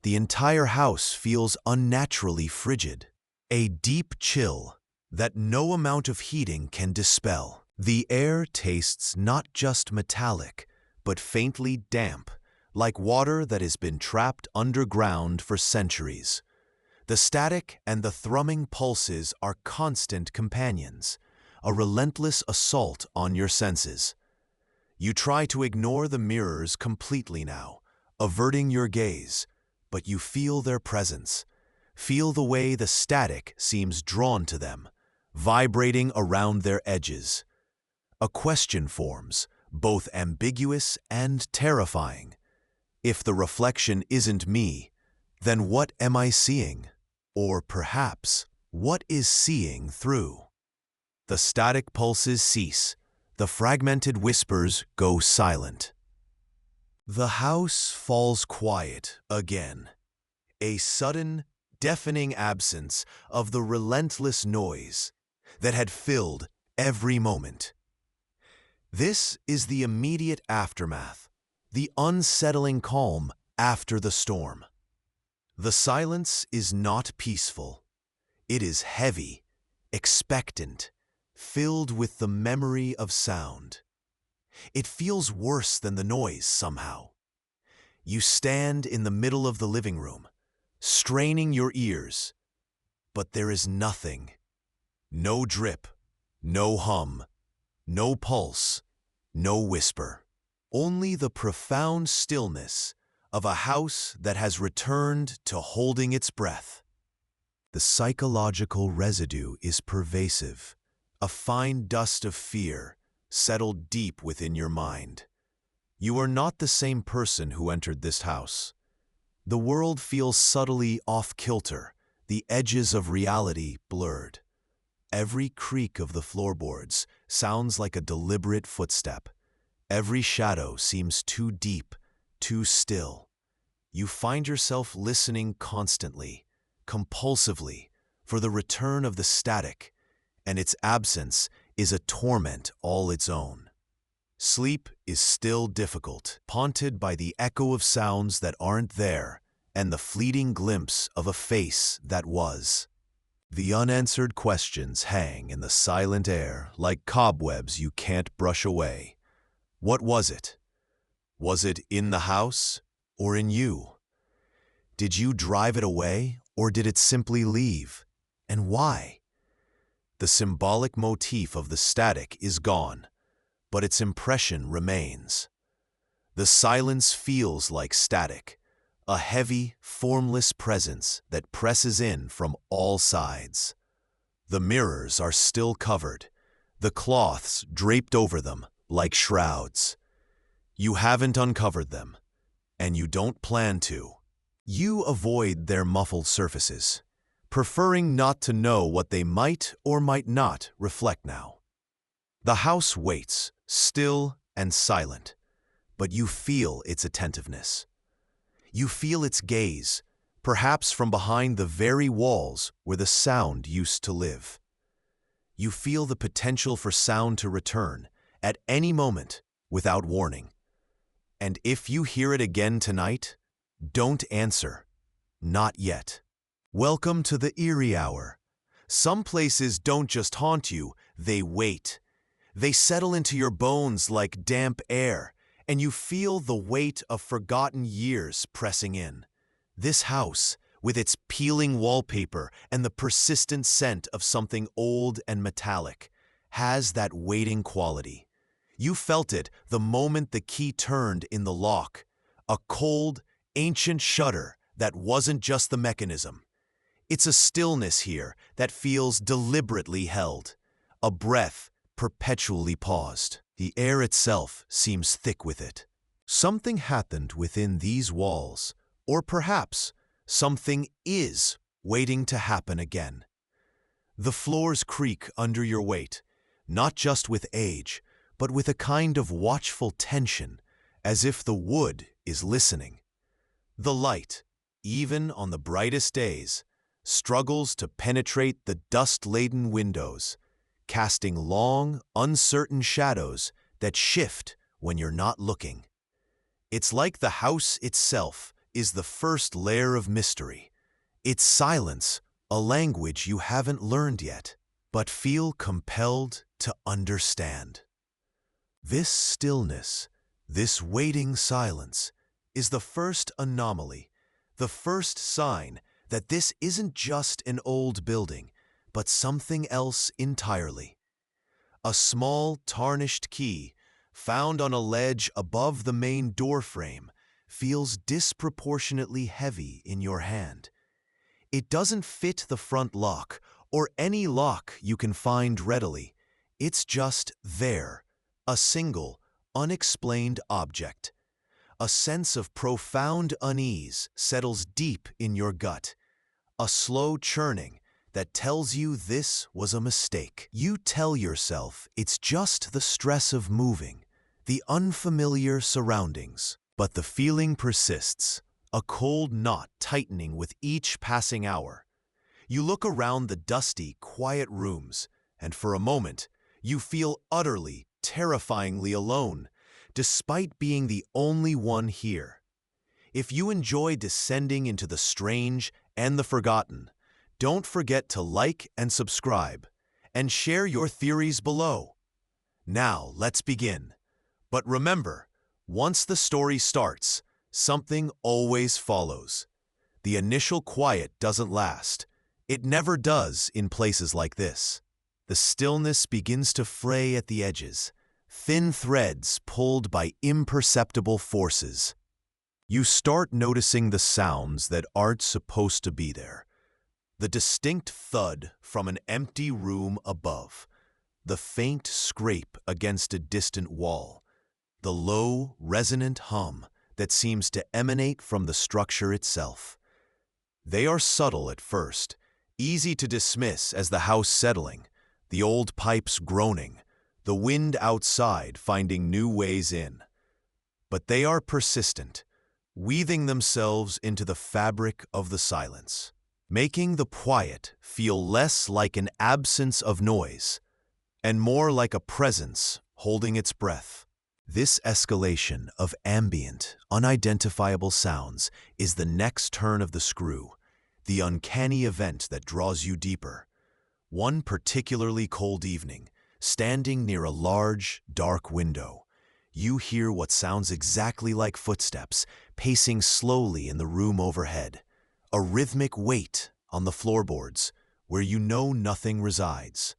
The entire house feels unnaturally frigid. A deep chill that no amount of heating can dispel. The air tastes not just metallic, but faintly damp, like water that has been trapped underground for centuries. The static and the thrumming pulses are constant companions, a relentless assault on your senses. You try to ignore the mirrors completely now, averting your gaze, but you feel their presence. Feel the way the static seems drawn to them, vibrating around their edges. A question forms, both ambiguous and terrifying. If the reflection isn't me, then what am I seeing? Or perhaps, what is seeing through? The static pulses cease. The fragmented whispers go silent. The house falls quiet again. A sudden, deafening absence of the relentless noise that had filled every moment. This is the immediate aftermath, the unsettling calm after the storm. The silence is not peaceful. It is heavy, expectant, filled with the memory of sound. It feels worse than the noise somehow. You stand in the middle of the living room, straining your ears, but there is nothing. No drip, no hum, no pulse, no whisper. Only the profound stillness of a house that has returned to holding its breath. The psychological residue is pervasive, a fine dust of fear settled deep within your mind. You are not the same person who entered this house. The world feels subtly off-kilter, the edges of reality blurred. Every creak of the floorboards sounds like a deliberate footstep. Every shadow seems too deep, too still. You find yourself listening constantly, compulsively, for the return of the static, and its absence is a torment all its own. Sleep is still difficult, haunted by the echo of sounds that aren't there and the fleeting glimpse of a face that was. The unanswered questions hang in the silent air like cobwebs you can't brush away. What was it? Was it in the house or in you? Did you drive it away or did it simply leave? And why? The symbolic motif of the static is gone, but its impression remains. The silence feels like static, a heavy, formless presence that presses in from all sides. The mirrors are still covered, the cloths draped over them like shrouds. You haven't uncovered them, and you don't plan to. You avoid their muffled surfaces, preferring not to know what they might or might not reflect now. The house waits, still and silent, but you feel its attentiveness. You feel its gaze, perhaps from behind the very walls where the sound used to live. You feel the potential for sound to return at any moment without warning. And if you hear it again tonight, don't answer. Not yet. Welcome to the eerie hour. Some places don't just haunt you, they wait. They settle into your bones like damp air, and you feel the weight of forgotten years pressing in. This house, with its peeling wallpaper and the persistent scent of something old and metallic, has that waiting quality. You felt it the moment the key turned in the lock, a cold, ancient shudder that wasn't just the mechanism. It's a stillness here that feels deliberately held, a breath perpetually paused. The air itself seems thick with it. Something happened within these walls, or perhaps something is waiting to happen again. The floors creak under your weight, not just with age, but with a kind of watchful tension, as if the wood is listening. The light, even on the brightest days, struggles to penetrate the dust-laden windows, casting long, uncertain shadows that shift when you're not looking. It's like the house itself is the first layer of mystery. Its silence, a language you haven't learned yet, but feel compelled to understand. This stillness, this waiting silence, is the first anomaly, the first sign that this isn't just an old building, but something else entirely. A small, tarnished key, found on a ledge above the main door frame, feels disproportionately heavy in your hand. It doesn't fit the front lock, or any lock you can find readily. It's just there, a single, unexplained object. A sense of profound unease settles deep in your gut, a slow churning that tells you this was a mistake. You tell yourself it's just the stress of moving, the unfamiliar surroundings, but the feeling persists, a cold knot tightening with each passing hour. You look around the dusty, quiet rooms, and for a moment, you feel utterly, terrifyingly alone, despite being the only one here. If you enjoy descending into the strange and the forgotten, don't forget to like and subscribe, and share your theories below. Now, let's begin. But remember, once the story starts, something always follows. The initial quiet doesn't last. It never does in places like this. The stillness begins to fray at the edges, thin threads pulled by imperceptible forces. You start noticing the sounds that aren't supposed to be there. The distinct thud from an empty room above, the faint scrape against a distant wall, the low, resonant hum that seems to emanate from the structure itself. They are subtle at first, easy to dismiss as the house settling, the old pipes groaning, the wind outside finding new ways in. But they are persistent, weaving themselves into the fabric of the silence, making the quiet feel less like an absence of noise and more like a presence holding its breath. This escalation of ambient, unidentifiable sounds is the next turn of the screw, the uncanny event that draws you deeper. One particularly cold evening, standing near a large, dark window, you hear what sounds exactly like footsteps pacing slowly in the room overhead, a rhythmic weight on the floorboards where you know nothing resides.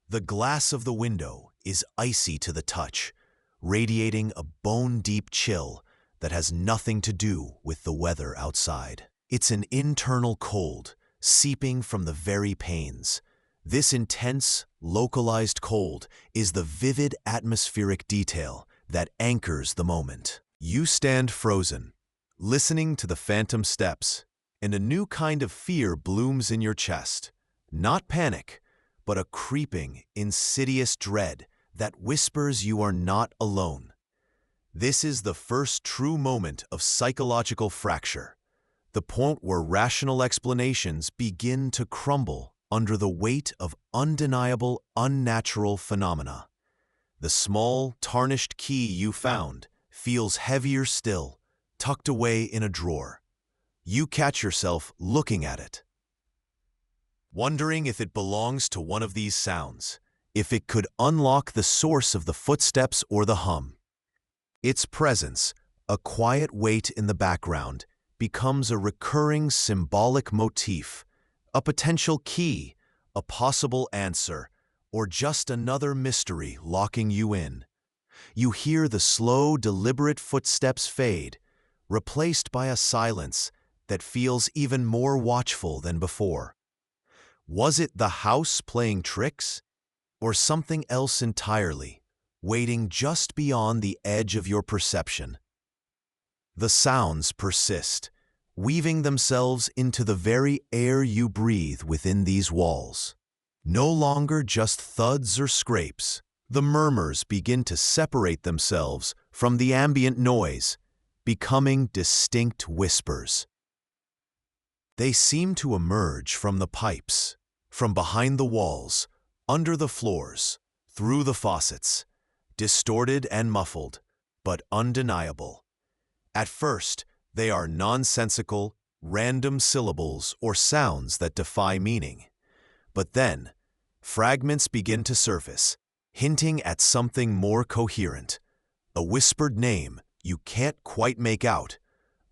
The glass of the window is icy to the touch, radiating a bone-deep chill that has nothing to do with the weather outside. It's an internal cold, seeping from the very panes. This intense, localized cold is the vivid atmospheric detail that anchors the moment. You stand frozen, listening to the phantom steps, and a new kind of fear blooms in your chest. Not panic, but a creeping, insidious dread that whispers you are not alone. This is the first true moment of psychological fracture, the point where rational explanations begin to crumble under the weight of undeniable, unnatural phenomena. The small, tarnished key you found feels heavier still, tucked away in a drawer. You catch yourself looking at it, wondering if it belongs to one of these sounds, if it could unlock the source of the footsteps or the hum. Its presence, a quiet weight in the background, becomes a recurring symbolic motif, a potential key, a possible answer, or just another mystery locking you in. You hear the slow, deliberate footsteps fade, replaced by a silence that feels even more watchful than before. Was it the house playing tricks, or something else entirely, waiting just beyond the edge of your perception? The sounds persist, weaving themselves into the very air you breathe within these walls. No longer just thuds or scrapes, the murmurs begin to separate themselves from the ambient noise, becoming distinct whispers. They seem to emerge from the pipes, from behind the walls, under the floors, through the faucets, distorted and muffled, but undeniable. At first, they are nonsensical, random syllables or sounds that defy meaning. But then, fragments begin to surface, hinting at something more coherent. A whispered name you can't quite make out,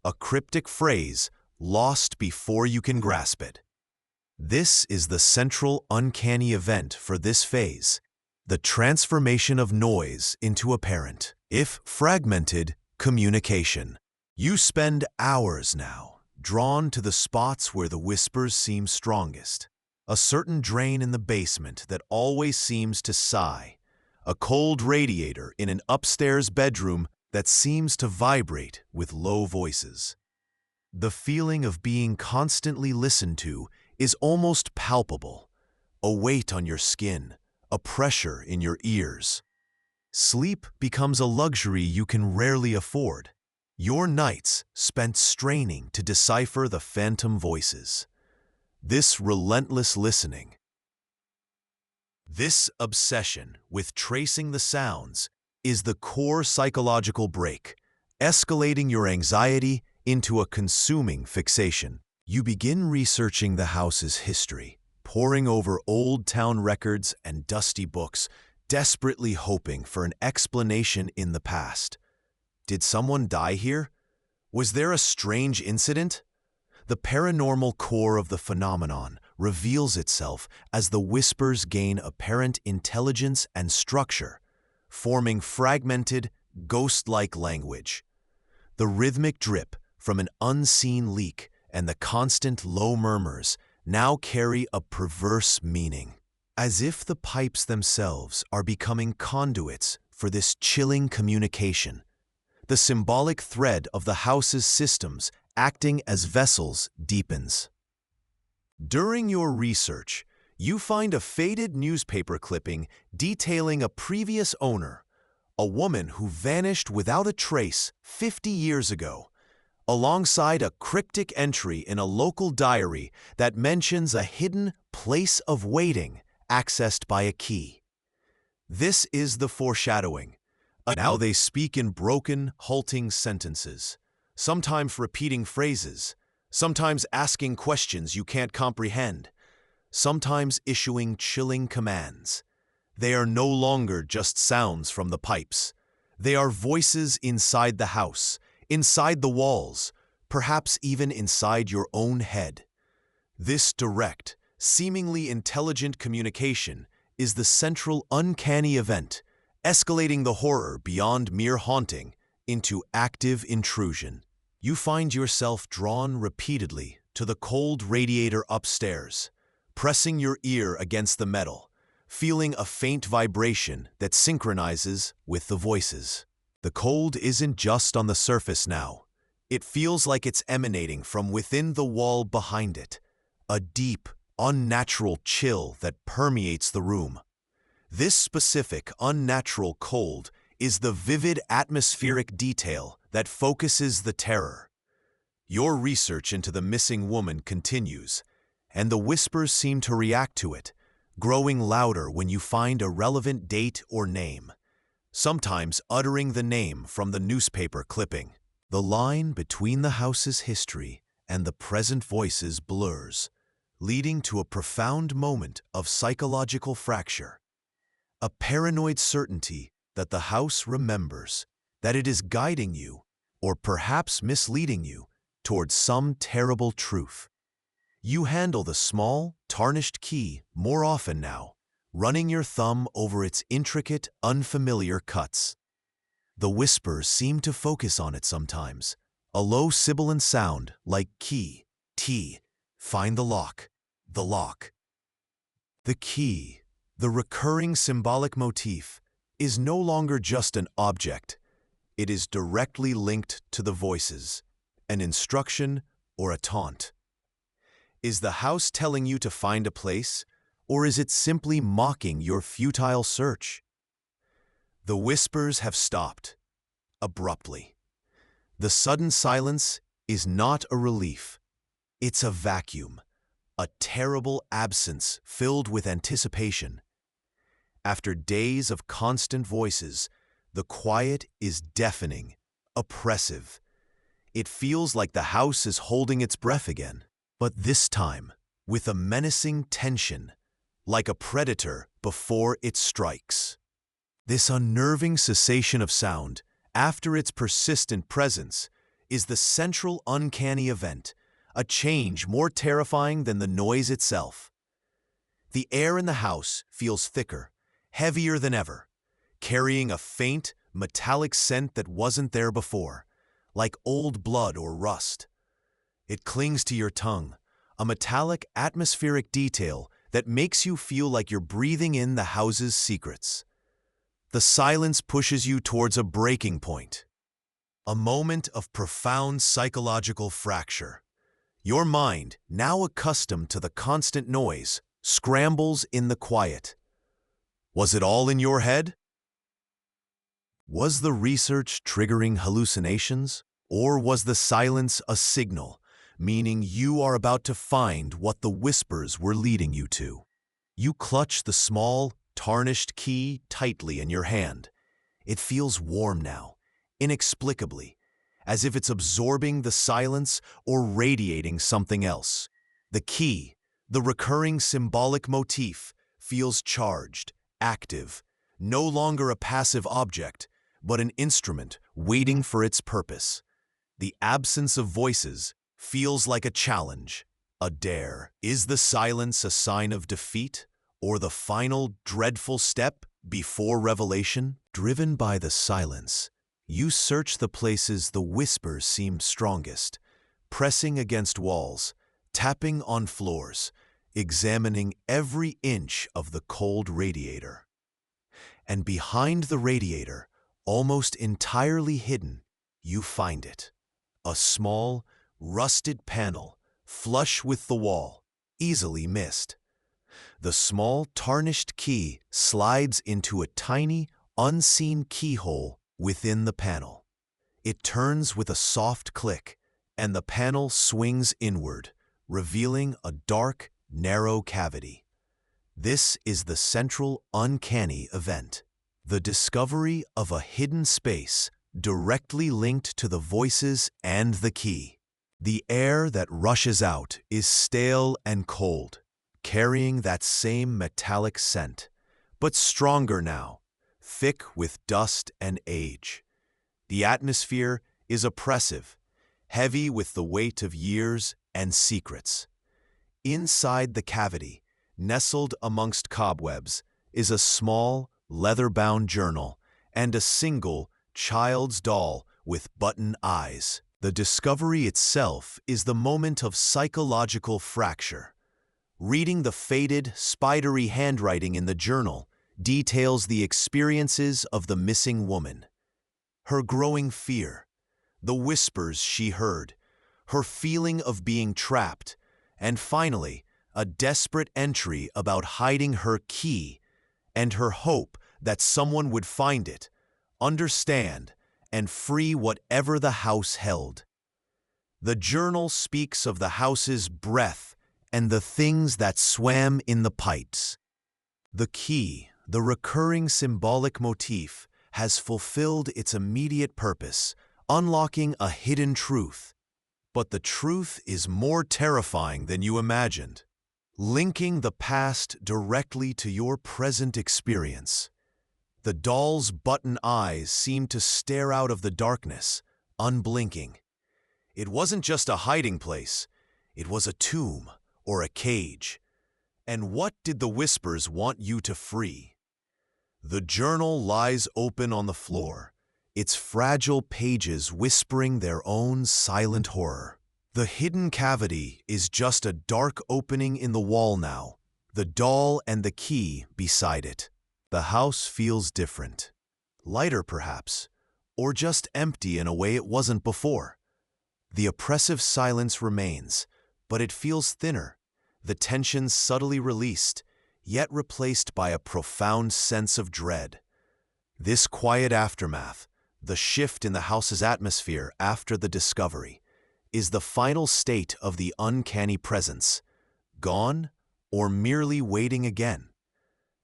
a cryptic phrase lost before you can grasp it. This is the central uncanny event for this phase, the transformation of noise into apparent, if fragmented, communication. You spend hours now, drawn to the spots where the whispers seem strongest. A certain drain in the basement that always seems to sigh. A cold radiator in an upstairs bedroom that seems to vibrate with low voices. The feeling of being constantly listened to is almost palpable. A weight on your skin, a pressure in your ears. Sleep becomes a luxury you can rarely afford. Your nights spent straining to decipher the phantom voices. This relentless listening, this obsession with tracing the sounds is the core psychological break, escalating your anxiety into a consuming fixation. You begin researching the house's history, poring over old town records and dusty books, desperately hoping for an explanation in the past. Did someone die here? Was there a strange incident? The paranormal core of the phenomenon reveals itself as the whispers gain apparent intelligence and structure, forming fragmented, ghost-like language. The rhythmic drip from an unseen leak and the constant low murmurs now carry a perverse meaning, as if the pipes themselves are becoming conduits for this chilling communication. The symbolic thread of the house's systems acting as vessels deepens. During your research, you find a faded newspaper clipping detailing a previous owner, a woman who vanished without a trace 50 years ago, alongside a cryptic entry in a local diary that mentions a hidden place of waiting accessed by a key. This is the foreshadowing. Now they speak in broken, halting sentences, sometimes repeating phrases, sometimes asking questions you can't comprehend, sometimes issuing chilling commands. They are no longer just sounds from the pipes. They are voices inside the house, inside the walls, perhaps even inside your own head. This direct, seemingly intelligent communication is the central uncanny event, escalating the horror beyond mere haunting into active intrusion. You find yourself drawn repeatedly to the cold radiator upstairs, pressing your ear against the metal, feeling a faint vibration that synchronizes with the voices. The cold isn't just on the surface now. It feels like it's emanating from within the wall behind it, a deep, unnatural chill that permeates the room. This specific, unnatural cold is the vivid atmospheric detail that focuses the terror. Your research into the missing woman continues, and the whispers seem to react to it, growing louder when you find a relevant date or name, sometimes uttering the name from the newspaper clipping. The line between the house's history and the present voices blurs, leading to a profound moment of psychological fracture. A paranoid certainty that the house remembers, that it is guiding you, or perhaps misleading you, towards some terrible truth. You handle the small, tarnished key more often now, running your thumb over its intricate, unfamiliar cuts. The whispers seem to focus on it sometimes, A low sibilant sound like key, T, find the lock, the lock. The key, the recurring symbolic motif, is no longer just an object. It is directly linked to the voices, an instruction or a taunt. Is the house telling you to find a place, or is it simply mocking your futile search? The whispers have stopped, abruptly. The sudden silence is not a relief. It's a vacuum, a terrible absence filled with anticipation. After days of constant voices, the quiet is deafening, oppressive. It feels like the house is holding its breath again, but this time with a menacing tension, like a predator before it strikes. This unnerving cessation of sound, after its persistent presence, is the central uncanny event, a change more terrifying than the noise itself. The air in the house feels thicker, heavier than ever, carrying a faint, metallic scent that wasn't there before, like old blood or rust. It clings to your tongue, a metallic, atmospheric detail that makes you feel like you're breathing in the house's secrets. The silence pushes you towards a breaking point, a moment of profound psychological fracture. Your mind, now accustomed to the constant noise, scrambles in the quiet. Was it all in your head? Was the research triggering hallucinations, or was the silence a signal, meaning you are about to find what the whispers were leading you to? You clutch the small, tarnished key tightly in your hand. It feels warm now, inexplicably, as if it's absorbing the silence or radiating something else. The key, the recurring symbolic motif, feels charged, active, no longer a passive object, but an instrument waiting for its purpose. The absence of voices feels like a challenge, a dare. Is the silence a sign of defeat, or the final dreadful step before revelation? Driven by the silence, you search the places the whispers seemed strongest, pressing against walls, tapping on floors, examining every inch of the cold radiator. And behind the radiator, almost entirely hidden, you find it. A small, rusted panel, flush with the wall, easily missed. The small, tarnished key slides into a tiny, unseen keyhole within the panel. It turns with a soft click, and the panel swings inward, revealing a dark, narrow cavity. This is the central, uncanny event. The discovery of a hidden space directly linked to the voices and the key. The air that rushes out is stale and cold, carrying that same metallic scent, but stronger now, thick with dust and age. The atmosphere is oppressive, heavy with the weight of years and secrets. Inside the cavity, nestled amongst cobwebs, is a small, leather-bound journal and a single child's doll with button eyes. The discovery itself is the moment of psychological fracture. Reading the faded, spidery handwriting in the journal details the experiences of the missing woman. Her growing fear, the whispers she heard, her feeling of being trapped, and finally, a desperate entry about hiding her key and her hope that someone would find it, understand, and free whatever the house held. The journal speaks of the house's breath and the things that swam in the pipes. The key, the recurring symbolic motif, has fulfilled its immediate purpose, unlocking a hidden truth. But the truth is more terrifying than you imagined, linking the past directly to your present experience. The doll's button eyes seemed to stare out of the darkness, unblinking. It wasn't just a hiding place, it was a tomb or a cage. And what did the whispers want you to free? The journal lies open on the floor, its fragile pages whispering their own silent horror. The hidden cavity is just a dark opening in the wall now, the doll and the key beside it. The house feels different. Lighter, perhaps, or just empty in a way it wasn't before. The oppressive silence remains, but it feels thinner, the tension subtly released, yet replaced by a profound sense of dread. This quiet aftermath, the shift in the house's atmosphere after the discovery, is the final state of the uncanny presence, gone or merely waiting again.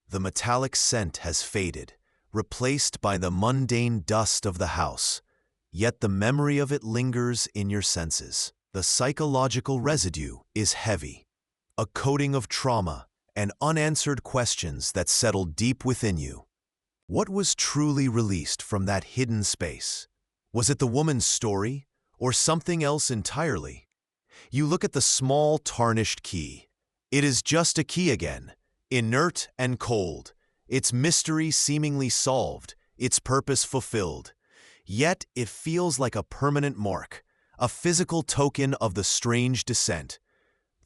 The metallic scent has faded, replaced by the mundane dust of the house, yet the memory of it lingers in your senses. The psychological residue is heavy, a coating of trauma and unanswered questions that settle deep within you. What was truly released from that hidden space? Was it the woman's story, or something else entirely? You look at the small, tarnished key. It is just a key again, inert and cold, its mystery seemingly solved, its purpose fulfilled. Yet it feels like a permanent mark, a physical token of the strange descent.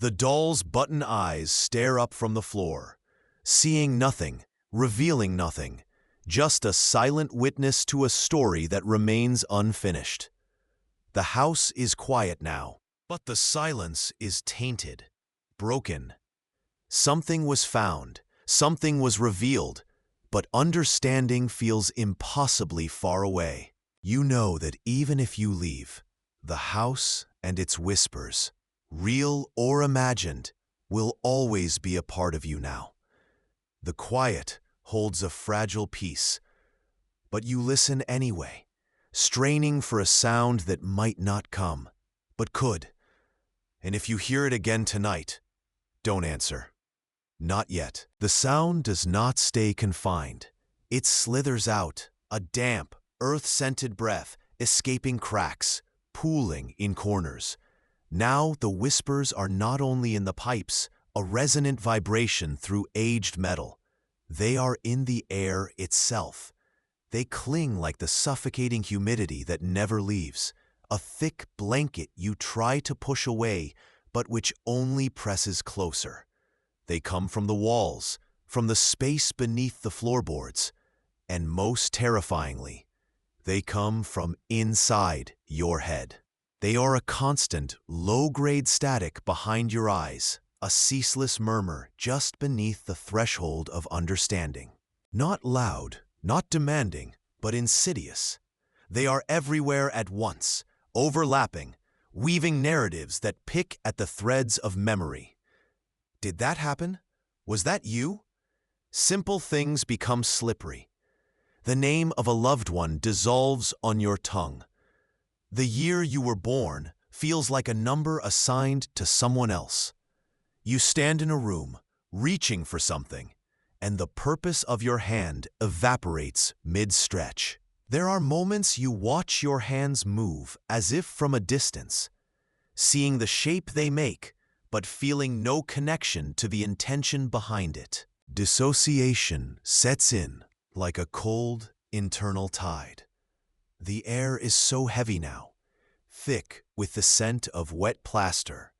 The doll's button eyes stare up from the floor, seeing nothing, revealing nothing, just a silent witness to a story that remains unfinished. The house is quiet now, but the silence is tainted, broken. Something was found, something was revealed, but understanding feels impossibly far away. You know that even if you leave, the house and its whispers, real or imagined, will always be a part of you now. The quiet holds a fragile peace, but you listen anyway, straining for a sound that might not come, but could. And if you hear it again tonight, don't answer. Not yet. The sound does not stay confined. It slithers out, a damp, earth-scented breath, escaping cracks, pooling in corners. Now the whispers are not only in the pipes, a resonant vibration through aged metal. They are in the air itself. They cling like the suffocating humidity that never leaves, a thick blanket you try to push away, but which only presses closer. They come from the walls, from the space beneath the floorboards, and most terrifyingly, they come from inside your head. They are a constant, low-grade static behind your eyes, a ceaseless murmur just beneath the threshold of understanding. Not loud, not demanding, but insidious. They are everywhere at once, overlapping, weaving narratives that pick at the threads of memory. Did that happen? Was that you? Simple things become slippery. The name of a loved one dissolves on your tongue. The year you were born feels like a number assigned to someone else. You stand in a room, reaching for something, and the purpose of your hand evaporates mid-stretch. There are moments you watch your hands move as if from a distance, seeing the shape they make, but feeling no connection to the intention behind it. Dissociation sets in like a cold, internal tide. The air is so heavy now, thick with the scent of wet plaster,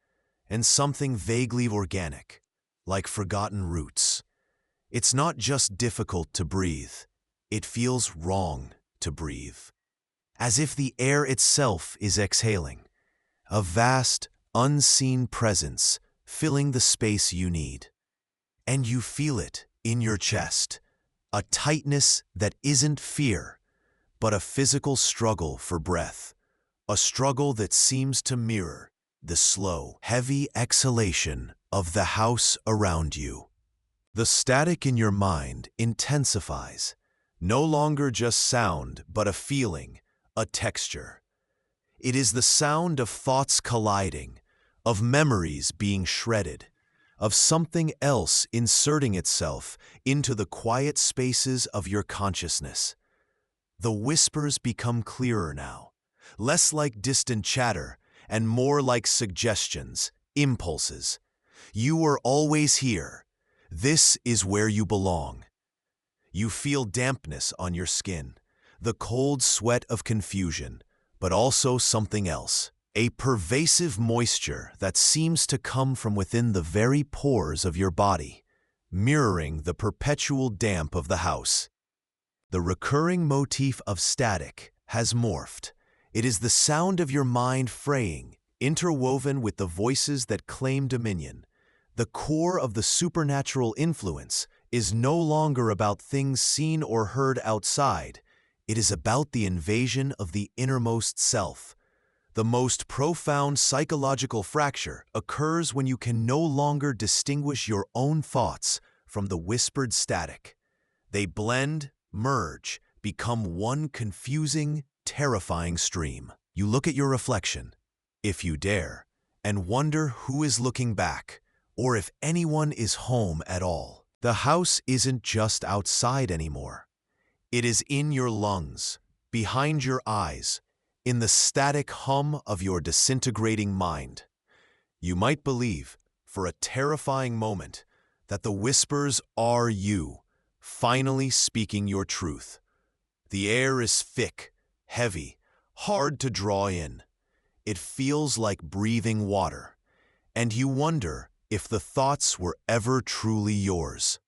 and something vaguely organic, like forgotten roots. It's not just difficult to breathe, it feels wrong to breathe. As if the air itself is exhaling, a vast, unseen presence filling the space you need. And you feel it in your chest, a tightness that isn't fear, but a physical struggle for breath, a struggle that seems to mirror the slow, heavy exhalation of the house around you. The static in your mind intensifies, no longer just sound, but a feeling, a texture. It is the sound of thoughts colliding, of memories being shredded, of something else inserting itself into the quiet spaces of your consciousness. The whispers become clearer now, less like distant chatter and more like suggestions, impulses. You are always here. This is where you belong. You feel dampness on your skin, the cold sweat of confusion, but also something else. A pervasive moisture that seems to come from within the very pores of your body, mirroring the perpetual damp of the house. The recurring motif of static has morphed. It is the sound of your mind fraying, interwoven with the voices that claim dominion. The core of the supernatural influence is no longer about things seen or heard outside. It is about the invasion of the innermost self. The most profound psychological fracture occurs when you can no longer distinguish your own thoughts from the whispered static. They blend, merge, become one confusing, terrifying stream. You look at your reflection, if you dare, and wonder who is looking back, or if anyone is home at all. The house isn't just outside anymore. It is in your lungs, behind your eyes, in the static hum of your disintegrating mind. You might believe, for a terrifying moment, that the whispers are you, finally speaking your truth. The air is thick, heavy, hard to draw in. It feels like breathing water, and you wonder if the thoughts were ever truly yours.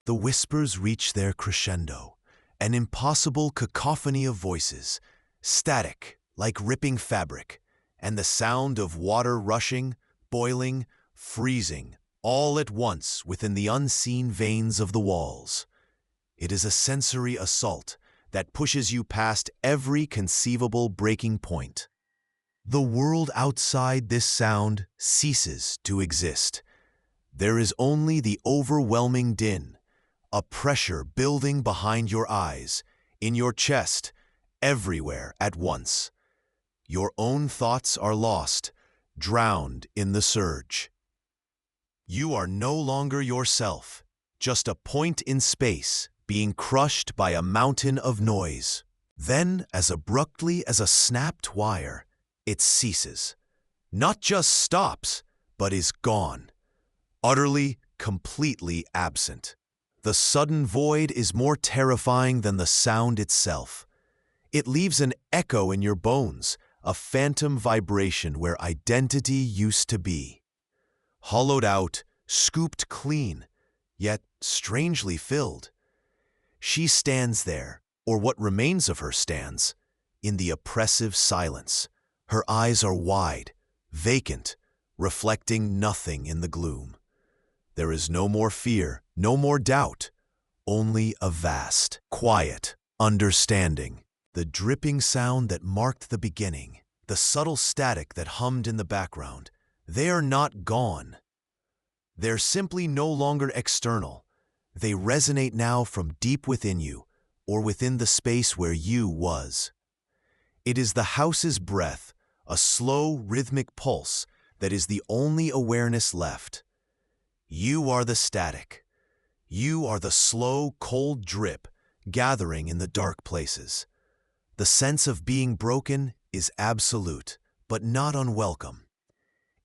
The whispers reach their crescendo, an impossible cacophony of voices, static like ripping fabric, and the sound of water rushing, boiling, freezing, all at once within the unseen veins of the walls. It is a sensory assault that pushes you past every conceivable breaking point. The world outside this sound ceases to exist. There is only the overwhelming din, a pressure building behind your eyes, in your chest, everywhere at once. Your own thoughts are lost, drowned in the surge. You are no longer yourself, just a point in space, being crushed by a mountain of noise. Then, as abruptly as a snapped wire, it ceases. Not just stops, but is gone. Utterly, completely absent. The sudden void is more terrifying than the sound itself. It leaves an echo in your bones, a phantom vibration where identity used to be. Hollowed out, scooped clean, yet strangely filled. She stands there, or what remains of her stands, in the oppressive silence. Her eyes are wide, vacant, reflecting nothing in the gloom. There is no more fear, no more doubt, only a vast, quiet understanding. The dripping sound that marked the beginning, the subtle static that hummed in the background, they are not gone. They're simply no longer external. They resonate now from deep within you, or within the space where you was. It is the house's breath, a slow, rhythmic pulse that is the only awareness left. You are the static. You are the slow, cold drip gathering in the dark places. The sense of being broken is absolute, but not unwelcome.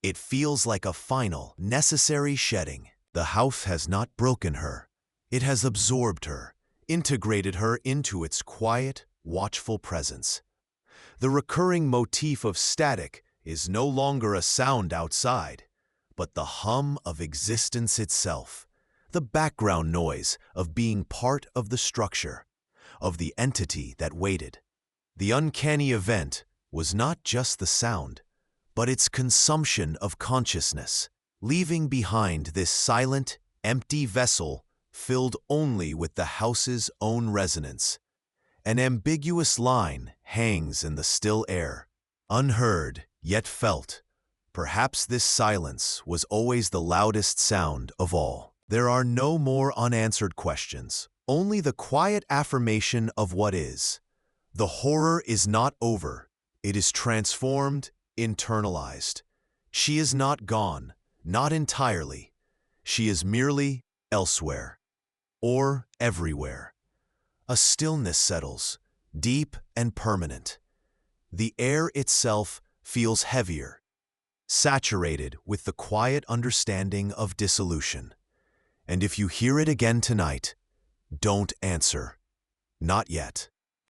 It feels like a final, necessary shedding. The house has not broken her. It has absorbed her, integrated her into its quiet, watchful presence. The recurring motif of static is no longer a sound outside, but the hum of existence itself, the background noise of being part of the structure, of the entity that waited. The uncanny event was not just the sound, but its consumption of consciousness, leaving behind this silent, empty vessel filled only with the house's own resonance. An ambiguous line hangs in the still air, unheard yet felt. Perhaps this silence was always the loudest sound of all. There are no more unanswered questions, only the quiet affirmation of what is. The horror is not over. It is transformed, internalized. She is not gone, not entirely. She is merely elsewhere, or everywhere. A stillness settles, deep and permanent. The air itself feels heavier, saturated with the quiet understanding of dissolution. And if you hear it again tonight, don't answer. Not yet.